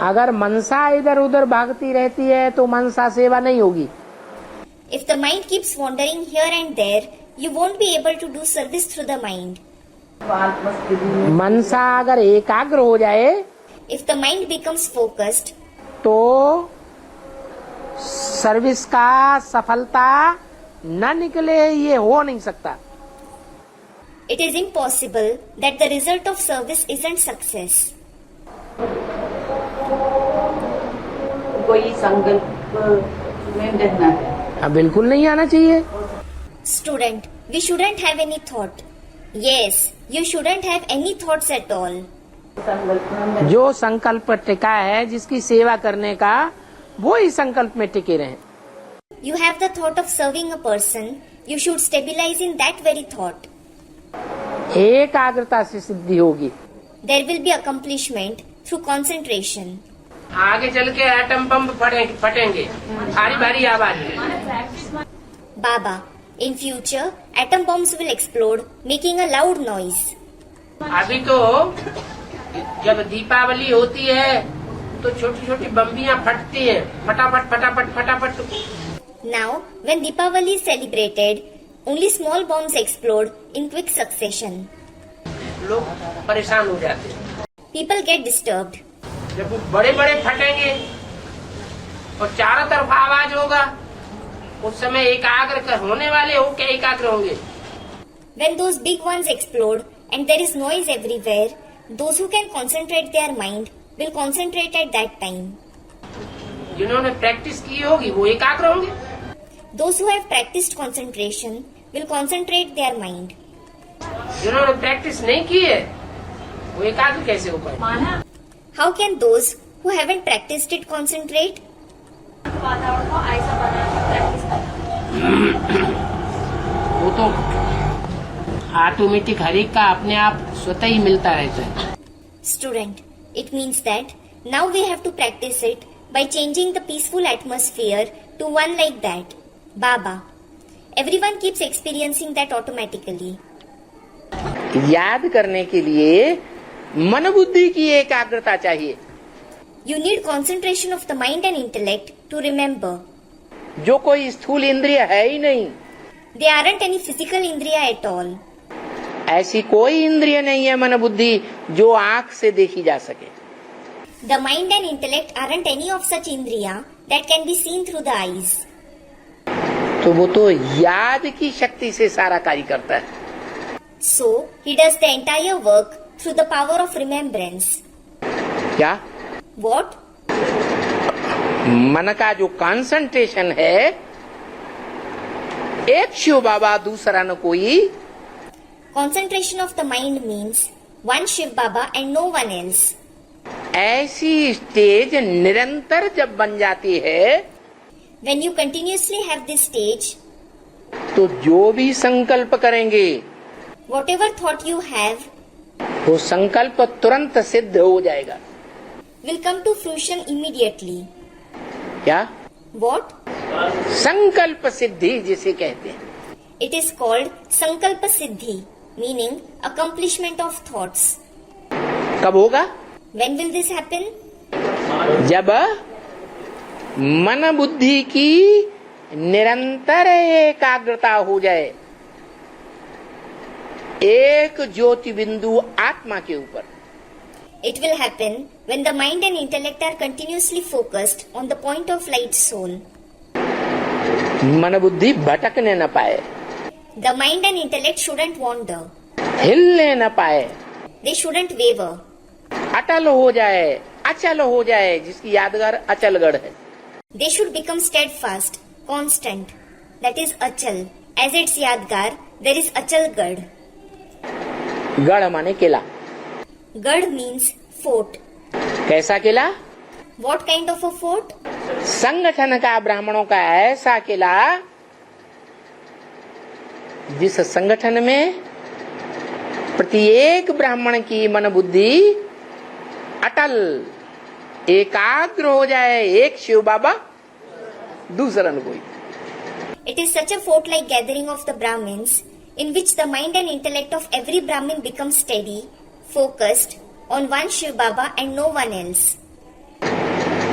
अगर मनसा इधर उधर भागती रहती है तो मनसा सेवा नहीं होगी। If the mind keeps wandering here and there, you won't be able to do service through the mind. मनसा अगर एकाग्र हो जाए If the mind becomes focused, तो सर्विस का सफलता न निकले ये हो नहीं सकता। it is impossible that the result of service isn't success. कोई संकल्प में रहना है। बिल्कुल नहीं आना चाहिए। Student, we shouldn't have any thought. Yes, you shouldn't have any thoughts at all. जो संकल्प टिका है जिसकी सेवा करने का वो ही संकल्प में टिके रहे। You have the thought of serving a person, you should stabilize in that very thought. एकाग्रता से सिद्धि होगी। There will be accomplishment through concentration. आगे चल के एटम बम फटेंगे, भारी भारी आवाज है। Baba, in future, atom bombs will explode, making a loud noise. अभी तो जब दीपावली होती है तो छोटी छोटी बम्बियां फटती हैं, फटाफट फटाफट फटाफट। Now, when Deepavali is celebrated, only small bombs explode in quick succession. लोग परेशान हो जाते हैं। People get disturbed. जब वो बड़े बड़े फटेंगे और चारों तरफ आवाज होगा, उस समय एकाग्र होने वाले हो क्या एकाग्र होंगे? When those big ones explode and there is noise everywhere, those who can concentrate their mind will concentrate at that time. जिन्होंने प्रैक्टिस की होगी वो एकाग्र होंगे। Those who have practiced concentration will concentrate their mind. जिन्होंने practice नहीं की है वो एकाग्र कैसे हो पाए? How can those who haven't practiced it concentrate? वो तो ऑटोमेटिक हर एक का अपने आप स्वतः ही मिलता रहता है। Student, it means that now we have to practice it by changing the peaceful atmosphere to one like that. Baba, everyone keeps experiencing that automatically. याद करने के लिए मन बुद्धि की एकाग्रता चाहिए। You need concentration of the mind and intellect to remember. जो कोई स्थूल इंद्रिय है ही नहीं, There aren't any physical indriya at all. ऐसी कोई इंद्रिय नहीं है मन बुद्धि जो आंख से देखी जा सके। The mind and intellect aren't any of such indriya that can be seen through the eyes. तो वो तो याद की शक्ति से सारा कार्य करता है। So, he does the entire work through the power of remembrance. क्या? What? मन का जो कंसंट्रेशन है, एक शिव बाबा दूसरा न कोई। Concentration of the mind means one Shiv Baba and no one else. ऐसी स्टेज निरंतर जब बन जाती है, When you continuously have this stage, तो जो भी संकल्प करेंगे whatever thought you have वो संकल्प तुरंत सिद्ध हो जाएगा। will come to fruition immediately. क्या? What? संकल्प सिद्धि जिसे कहते हैं। It is called Sankalpa Siddhi, meaning accomplishment of thoughts. कब होगा? When will this happen? जब मन बुद्धि की निरंतर एकाग्रता हो जाए एक ज्योति बिंदु आत्मा के ऊपर। It will happen when the mind and intellect are continuously focused on the point of light soul. मन बुद्धि भटकने न पाए, The mind and intellect shouldn't wander. हिलने न पाए, They shouldn't waver. अटल हो जाए, अचल हो जाए, जिसकी यादगार अचलगढ़ है। They should become steadfast, constant. That is Achal. As its Yadgar, there is Achalgad. गढ़ माने किला। Gad means fort. कैसा किला? What kind of a fort? संगठन का ब्राह्मणों का ऐसा किला जिस संगठन में प्रत्येक ब्राह्मण की मन बुद्धि अटल एकाग्र हो जाए, एक शिव बाबा दूसरा न कोई। It is such a fort-like gathering of the Brahmins in which the mind and intellect of every Brahmin become steady, focused on one Shiv Baba and no one else.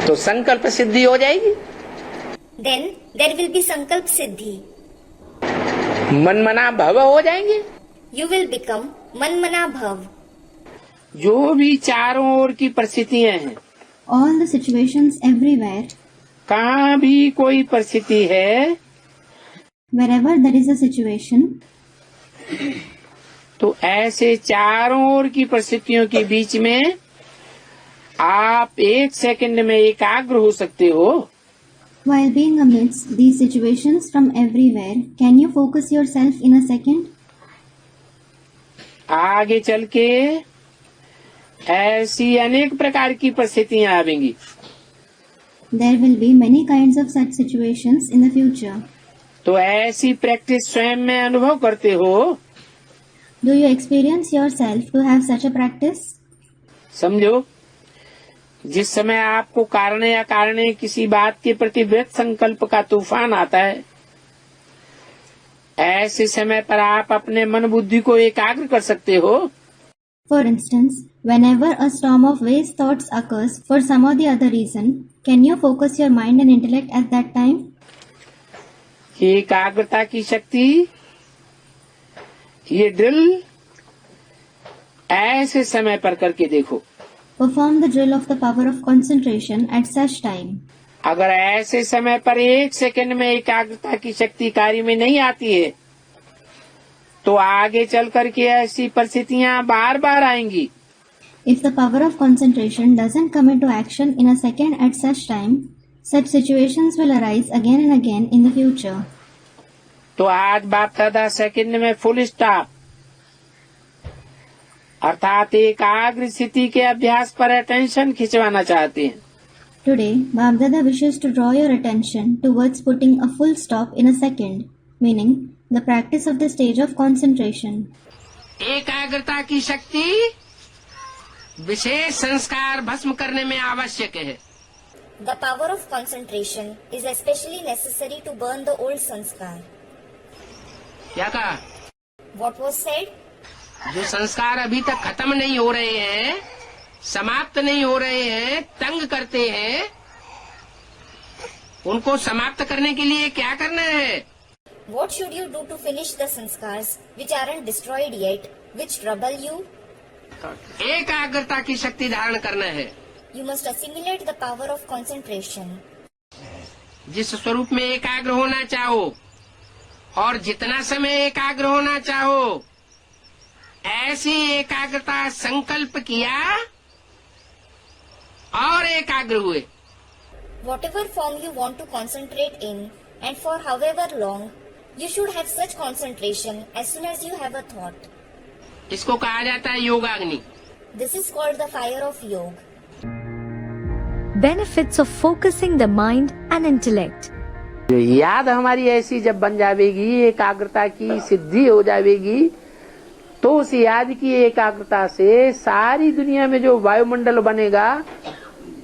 तो संकल्प सिद्धि हो जाएगी। Then there will be Sankalp Siddhi. मनमना भव हो जाएंगे। You will become Manmana Bhav. जो भी चारों ओर की परिस्थितियां हैं, All the situations everywhere, कहाँ भी कोई परिस्थिति है, wherever there is a situation, तो ऐसे चारों ओर की परिस्थितियों के बीच में आप एक सेकंड में एकाग्र हो सकते हो। while being amidst these situations from everywhere, can you focus yourself in a second? आगे चल के ऐसी अनेक प्रकार की परिस्थितियां आवेंगी। There will be many kinds of such situations in the future. तो ऐसी प्रैक्टिस स्वयं में अनुभव करते हो। Do you experience yourself to have such a practice? समझो, जिस समय आपको कारण या कारण किसी बात के प्रति व्यक्त संकल्प का तूफान आता है, ऐसे समय पर आप अपने मन बुद्धि को एकाग्र कर सकते हो। For instance, whenever a storm of waste thoughts occurs for some or the other reason, can you focus your mind and intellect at that time? एकाग्रता की शक्ति, ये ड्रिल ऐसे समय पर करके देखो। Perform the drill of the power of concentration at such time. अगर ऐसे समय पर एक सेकंड में एकाग्रता की शक्ति कार्य में नहीं आती है, तो आगे चल करके ऐसी परिस्थितियां बार बार आएंगी। If the power of concentration doesn't come into action in a second at such time, such situations will arise again and again in the future. तो आज बाप दादा सेकंड में फुल स्टॉप अर्थात एकाग्र स्थिति के अभ्यास पर अटेंशन खिंचवाना चाहते हैं। Today, Babdada wishes to draw your attention towards putting a full stop in a second, meaning the practice of the stage of concentration. एकाग्रता की शक्ति विशेष संस्कार भस्म करने में आवश्यक है। The power of concentration is especially necessary to burn the old sanskar. क्या कहा? What was said? जो संस्कार अभी तक खत्म नहीं हो रहे हैं, समाप्त नहीं हो रहे हैं, तंग करते हैं, उनको समाप्त करने के लिए क्या करना है? What should you do to finish the sanskars which aren't destroyed yet, which trouble you? एकाग्रता की शक्ति धारण करना है। You must assimilate the power of concentration. जिस स्वरूप में एकाग्र होना चाहो और जितना समय एकाग्र होना चाहो, ऐसी एकाग्रता संकल्प किया और एकाग्र हुए। Whatever form you want to concentrate in and for however long, you should have such concentration as soon as you have a thought. इसको कहा जाता है योगाग्नि। This is called the fire of yoga. Benefits of focusing the mind and intellect. याद हमारी ऐसी जब बन जाएगी, एकाग्रता की सिद्धि हो जाएगी, तो उस याद की एकाग्रता से सारी दुनिया में जो वायुमंडल बनेगा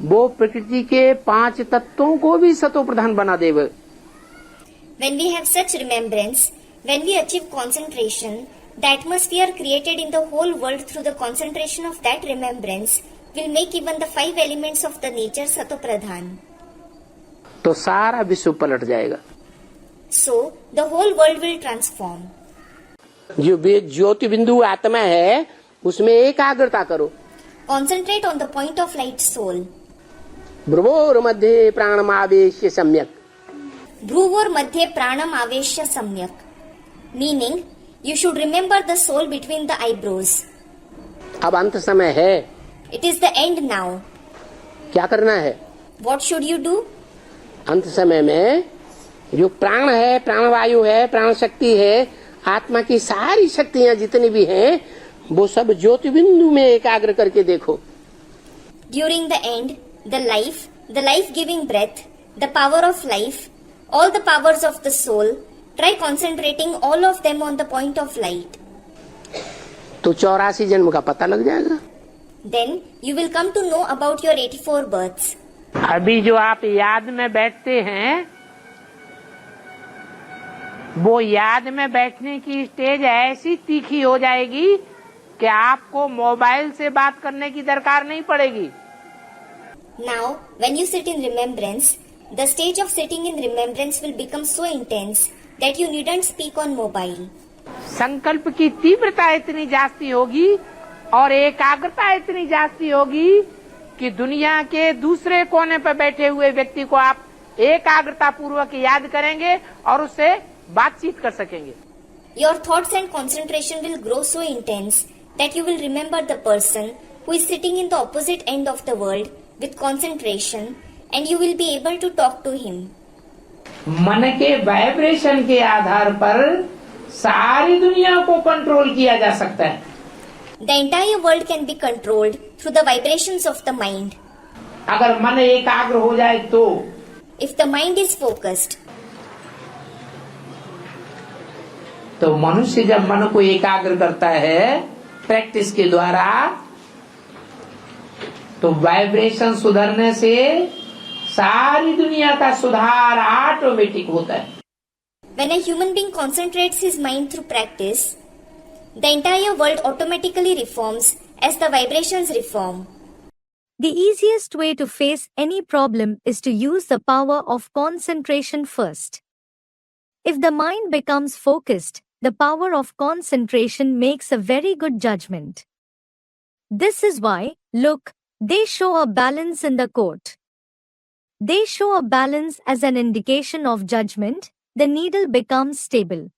वो प्रकृति के 5 तत्वों को भी सतो प्रधान बना देगा। When we have such remembrance, when we achieve concentration, the atmosphere created in the whole world through the concentration of that remembrance will make even the 5 elements of the nature sato pradhan. तो सारा विश्व पलट जाएगा। So the whole world will transform. जो ज्योति बिंदु आत्मा है उसमें एकाग्रता करो। Concentrate on the point of light soul. भ्रुवोर मध्ये प्राणमावेश्य सम्यक। Bhruvor madhye pranam aveshya samyak. Meaning, you should remember the soul between the eyebrows. अब अंत समय है। It is the end now. क्या करना है? What should you do? अंत समय में जो प्राण है, प्राणवायु है, प्राण शक्ति है, आत्मा की सारी शक्तियां जितनी भी हैं, वो सब ज्योति बिंदु में एकाग्र करके देखो। During the end, the life-giving breath, the power of life, all the powers of the soul, try concentrating all of them on the point of light. तो 84 जन्म का पता लग जाएगा। Then you will come to know about your 84 births. अभी जो आप याद में बैठते हैं, वो याद में बैठने की स्टेज ऐसी तीखी हो जाएगी कि आपको मोबाइल से बात करने की दरकार नहीं पड़ेगी। Now, when you sit in remembrance, the stage of sitting in remembrance will become so intense that you needn't speak on mobile. संकल्प की तीव्रता इतनी जास्ती होगी और एकाग्रता इतनी जास्ती होगी कि दुनिया के दूसरे कोने पर बैठे हुए व्यक्ति को आप एकाग्रता पूर्वक याद करेंगे और उससे बातचीत कर सकेंगे। Your thoughts and concentration will grow so intense that you will remember the person who is sitting in the opposite end of the world with concentration and you will be able to talk to him. मन के vibration के आधार पर सारी दुनिया को control किया जा सकता है। The entire world can be controlled through the vibrations of the mind. अगर मन एकाग्र हो जाए तो If the mind is focused, तो मनुष्य जब मन को एकाग्र करता है प्रैक्टिस के द्वारा, तो वाइब्रेशन सुधरने से सारी दुनिया का सुधार ऑटोमेटिक होता है। when a human being concentrates his mind through practice, the entire world automatically reforms as the vibrations reform. The easiest way to face any problem is to use the power of concentration first. If the mind becomes focused, the power of concentration makes a very good judgment. This is why, look, they show a balance in the court. They show a balance as an indication of judgment. The needle becomes stable.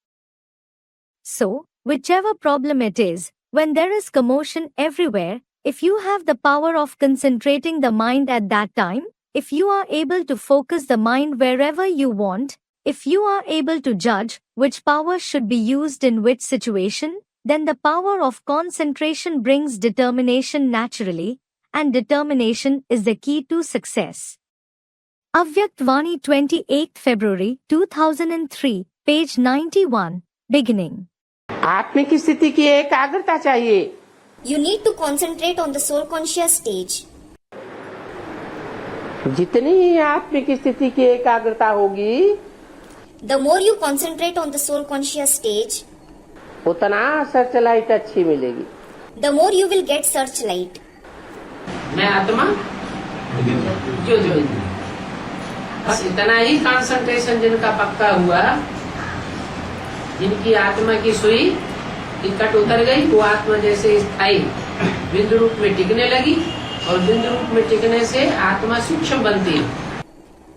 So, whichever problem it is, when there is commotion everywhere, if you have the power of concentrating the mind at that time, if you are able to focus the mind wherever you want, if you are able to judge which power should be used in which situation, then the power of concentration brings determination naturally, and determination is the key to success. Avyakt Vani 28 February 2003, page 91, beginning. आत्मिक स्थिति की एकाग्रता चाहिए। You need to concentrate on the soul conscious stage. जितनी आत्मिक स्थिति की एकाग्रता होगी, The more you concentrate on the soul conscious stage, उतना सर्चलाइट अच्छी मिलेगी। The more you will get searchlight. मैं आत्मा ज्योति। बस इतना ही कंसंट्रेशन जिनका पक्का हुआ, जिनकी आत्मा की सुई की कट उतर गई, वो आत्मा जैसे स्थायी बिंदु रूप में टिकने लगी, और बिंदु रूप में टिकने से आत्मा सूक्ष्म बनती है।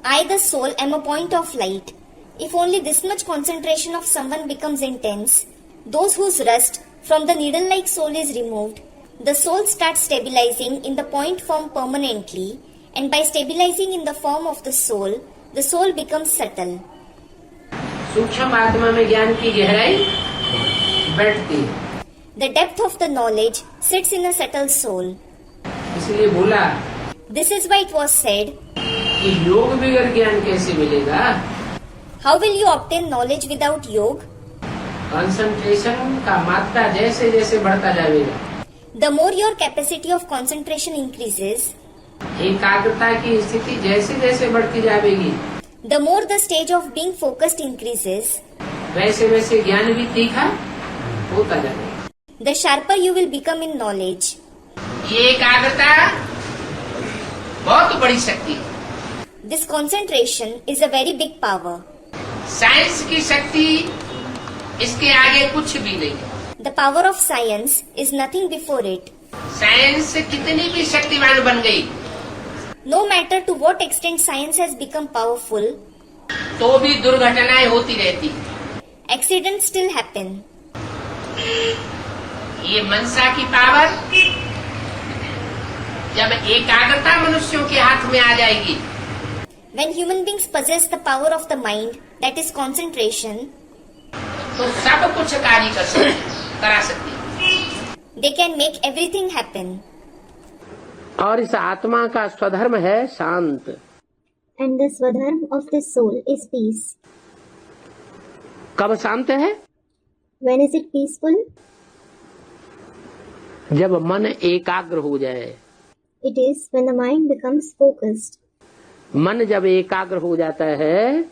I, the soul, am a point of light. If only this much concentration of someone becomes intense, those whose rust from the needle-like soul is removed, the soul starts stabilizing in the point form permanently, and by stabilizing in the form of the soul becomes subtle. सूक्ष्म आत्मा में ज्ञान की गहराई बैठती है। The depth of the knowledge sits in a subtle soul. इसलिए बोला, This is why it was said, कि योग बगैर ज्ञान कैसे मिलेगा? How will you obtain knowledge without yoga? Concentration का मात्रा जैसे जैसे बढ़ता जाएगा, The more your capacity of concentration increases, एकाग्रता की स्थिति जैसे जैसे बढ़ती जाएगी, the more the stage of being focused increases, वैसे वैसे ज्ञान भी तीखा होता जाएगा। the sharper you will become in knowledge. ये एकाग्रता बहुत बड़ी शक्ति है। This concentration is a very big power. Science की शक्ति इसके आगे कुछ भी नहीं। The power of science is nothing before it. Science कितनी भी शक्तिवान बन गई, No matter to what extent science has become powerful, तो भी दुर्घटनाएं होती रहती। accidents still happen. ये मनसा की पावर जब एकाग्रता मनुष्यों के हाथ में आ जाएगी, When human beings possess the power of the mind, that is concentration, तो सब कुछ कार्य करा सकती। they can make everything happen. और इस आत्मा का स्वधर्म है शांत। And the swadharma of this soul is peace. कब शांत है? When is it peaceful? जब मन एकाग्र हो जाए। It is when the mind becomes focused. मन जब एकाग्र हो जाता है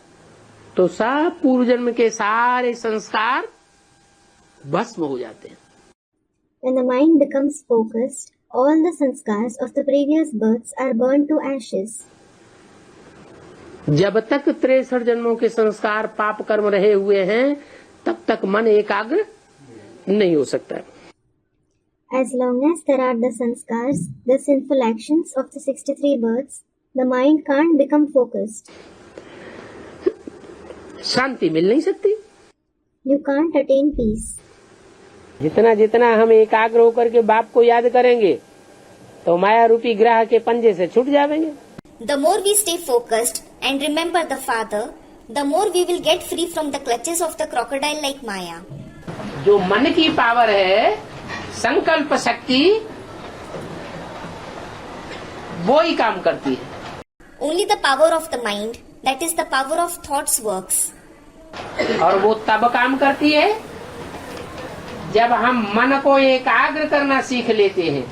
तो सब पूर्व जन्म के सारे संस्कार भस्म हो जाते हैं। When the mind becomes focused, all the sanskars of the previous births are burned to ashes. जब तक 63 जन्मों के संस्कार पाप कर्म रहे हुए हैं, तब तक मन एकाग्र नहीं हो सकता। As long as there are the sanskars, the sinful actions of the 63 births, the mind can't become focused. शांति मिल नहीं सकती। You can't attain peace. जितना जितना हम एकाग्र होकर के बाप को याद करेंगे, तो माया रूपी ग्रह के पंजे से छूट जाएंगे। The more we stay focused and remember the Father, the more we will get free from the clutches of the crocodile like Maya. जो मन की पावर है, संकल्प शक्ति, वो ही काम करती है। Only the power of the mind, that is the power of thoughts, works. और वो तब काम करती है जब हम मन को एकाग्र करना सीख लेते हैं।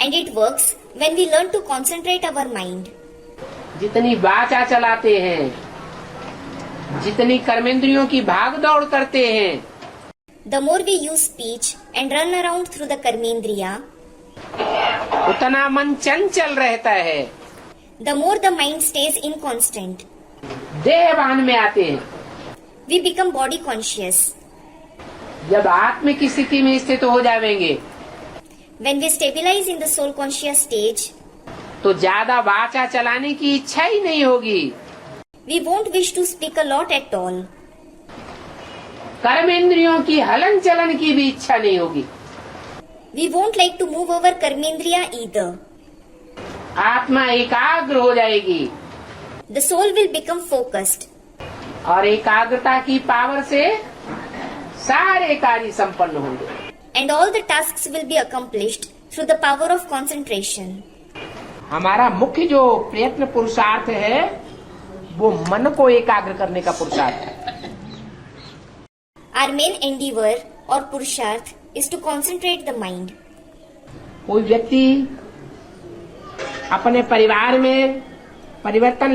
And it works when we learn to concentrate our mind. जितनी वाचा चलाते हैं, जितनी कर्मेंद्रियों की भाग दौड़ करते हैं, The more we use speech and run around through the karmendriya, उतना मन चंचल रहता है। the more the mind stays inconstant. देहभान में आते हैं। We become body conscious. जब आत्म की स्थिति में स्थित हो जाएंगे, When we stabilize in the soul conscious stage, तो ज्यादा वाचा चलाने की इच्छा ही नहीं होगी। we won't wish to speak a lot at all. कर्मेंद्रियों की हलन चलन की भी इच्छा नहीं होगी। We won't like to move our karmendriya either. आत्मा एकाग्र हो जाएगी The soul will become focused. और एकाग्रता की पावर से सारे कार्य संपन्न होंगे। And all the tasks will be accomplished through the power of concentration. हमारा मुख्य जो प्रयत्न पुरुषार्थ है, वो मन को एकाग्र करने का पुरुषार्थ है। Our main endeavor or purusharth is to concentrate the mind. कोई व्यक्ति अपने परिवार में परिवर्तन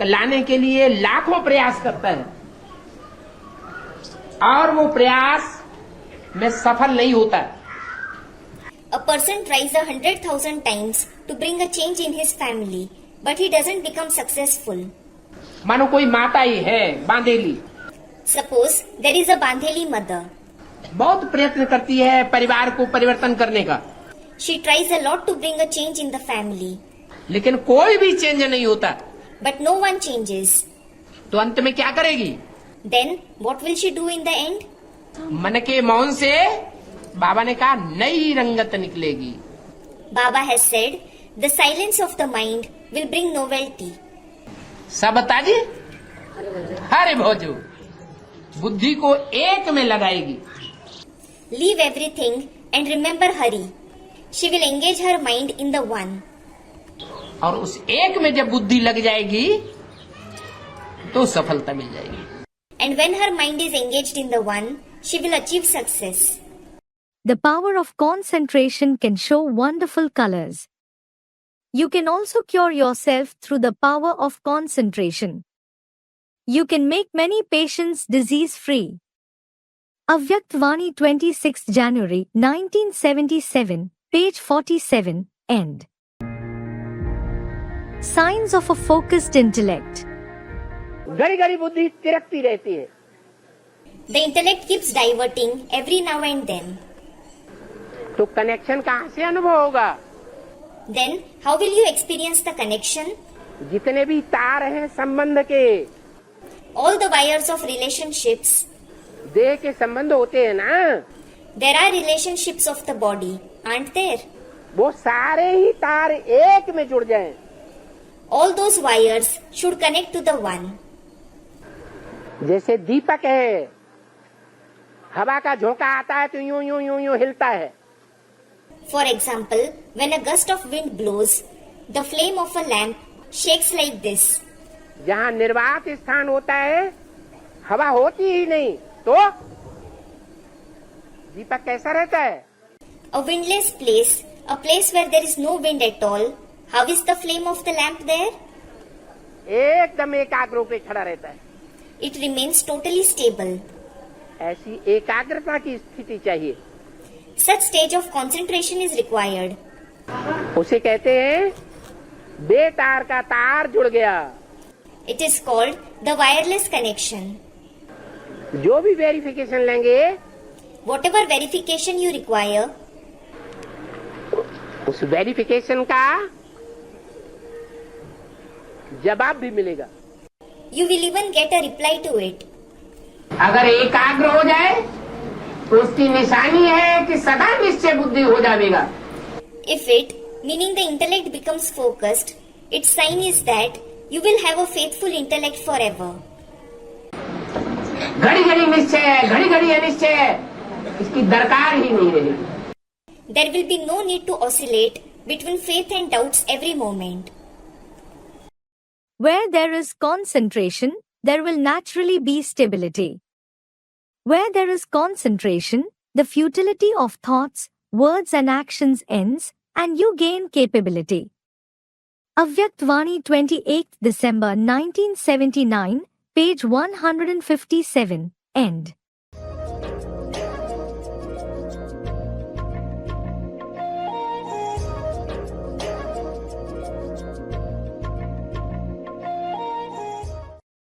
लाने के लिए लाखों प्रयास करता है, और वो प्रयास मैं सफल नहीं होता। A person tries 100,000 times to bring a change in his family, but he doesn't become successful. मानो कोई माता ही है बांधेली, Suppose there is a Bandheli mother. बहुत प्रयत्न करती है परिवार को परिवर्तन करने का, She tries a lot to bring a change in the family, लेकिन कोई भी चेंज नहीं होता। but no one changes. तो अंत में क्या करेगी? Then what will she do in the end? मन के मौन से बाबा ने कहा नई रंगत निकलेगी। Baba has said, the silence of the mind will bring novelty. सबता जी हरे भोजो बुद्धि को एक में लगाएगी। Leave everything and remember Hari. She will engage her mind in the one. और उस एक में जब बुद्धि लग जाएगी तो सफलता मिल जाएगी। And when her mind is engaged in the one, she will achieve success. The power of concentration can show wonderful colors. You can also cure yourself through the power of concentration. You can make many patients disease-free. Avyakt Vani 26 January 1977, page 47, end. Signs of a focused intellect. घड़ी घड़ी बुद्धि तिरकती रहती है। The intellect keeps diverting every now and then. तो connection कहाँ से अनुभव होगा? Then how will you experience the connection? जितने भी तार हैं संबंध के, All the wires of relationships. देह के संबंध होते हैं ना, There are relationships of the body, aren't there? वो सारे ही तार एक में जुड़ जाएं। All those wires should connect to the one. जैसे दीपक है, हवा का झोंका आता है तो यूं यूं यूं यूं हिलता है। For example, when a gust of wind blows, the flame of a lamp shakes like this. जहाँ निर्वात स्थान होता है, हवा होती ही नहीं, तो दीपक कैसा रहता है? A windless place, a place where there is no wind at all, how is the flame of the lamp there? एकदम एकाग्र होकर खड़ा रहता है। It remains totally stable. ऐसी एकाग्रता की स्थिति चाहिए। Such stage of concentration is required. उसे कहते हैं बेतार का तार जुड़ गया। It is called the wireless connection. जो भी वेरिफिकेशन लेंगे, Whatever verification you require, उस वेरिफिकेशन का जवाब भी मिलेगा। you will even get a reply to it. अगर एकाग्र हो जाए तो उसकी निशानी है कि सदा निश्चय बुद्धि हो जाएगा। If it, meaning the intellect becomes focused, its sign is that you will have a faithful intellect forever. घड़ी घड़ी निश्चय, घड़ी घड़ी अनिश्चय, इसकी दरकार ही नहीं रहेगी। There will be no need to oscillate between faith and doubts every moment. Where there is concentration, there will naturally be stability. Where there is concentration, the futility of thoughts, words and actions ends, and you gain capability. Avyakt Vani 28 December 1979, page 157, end.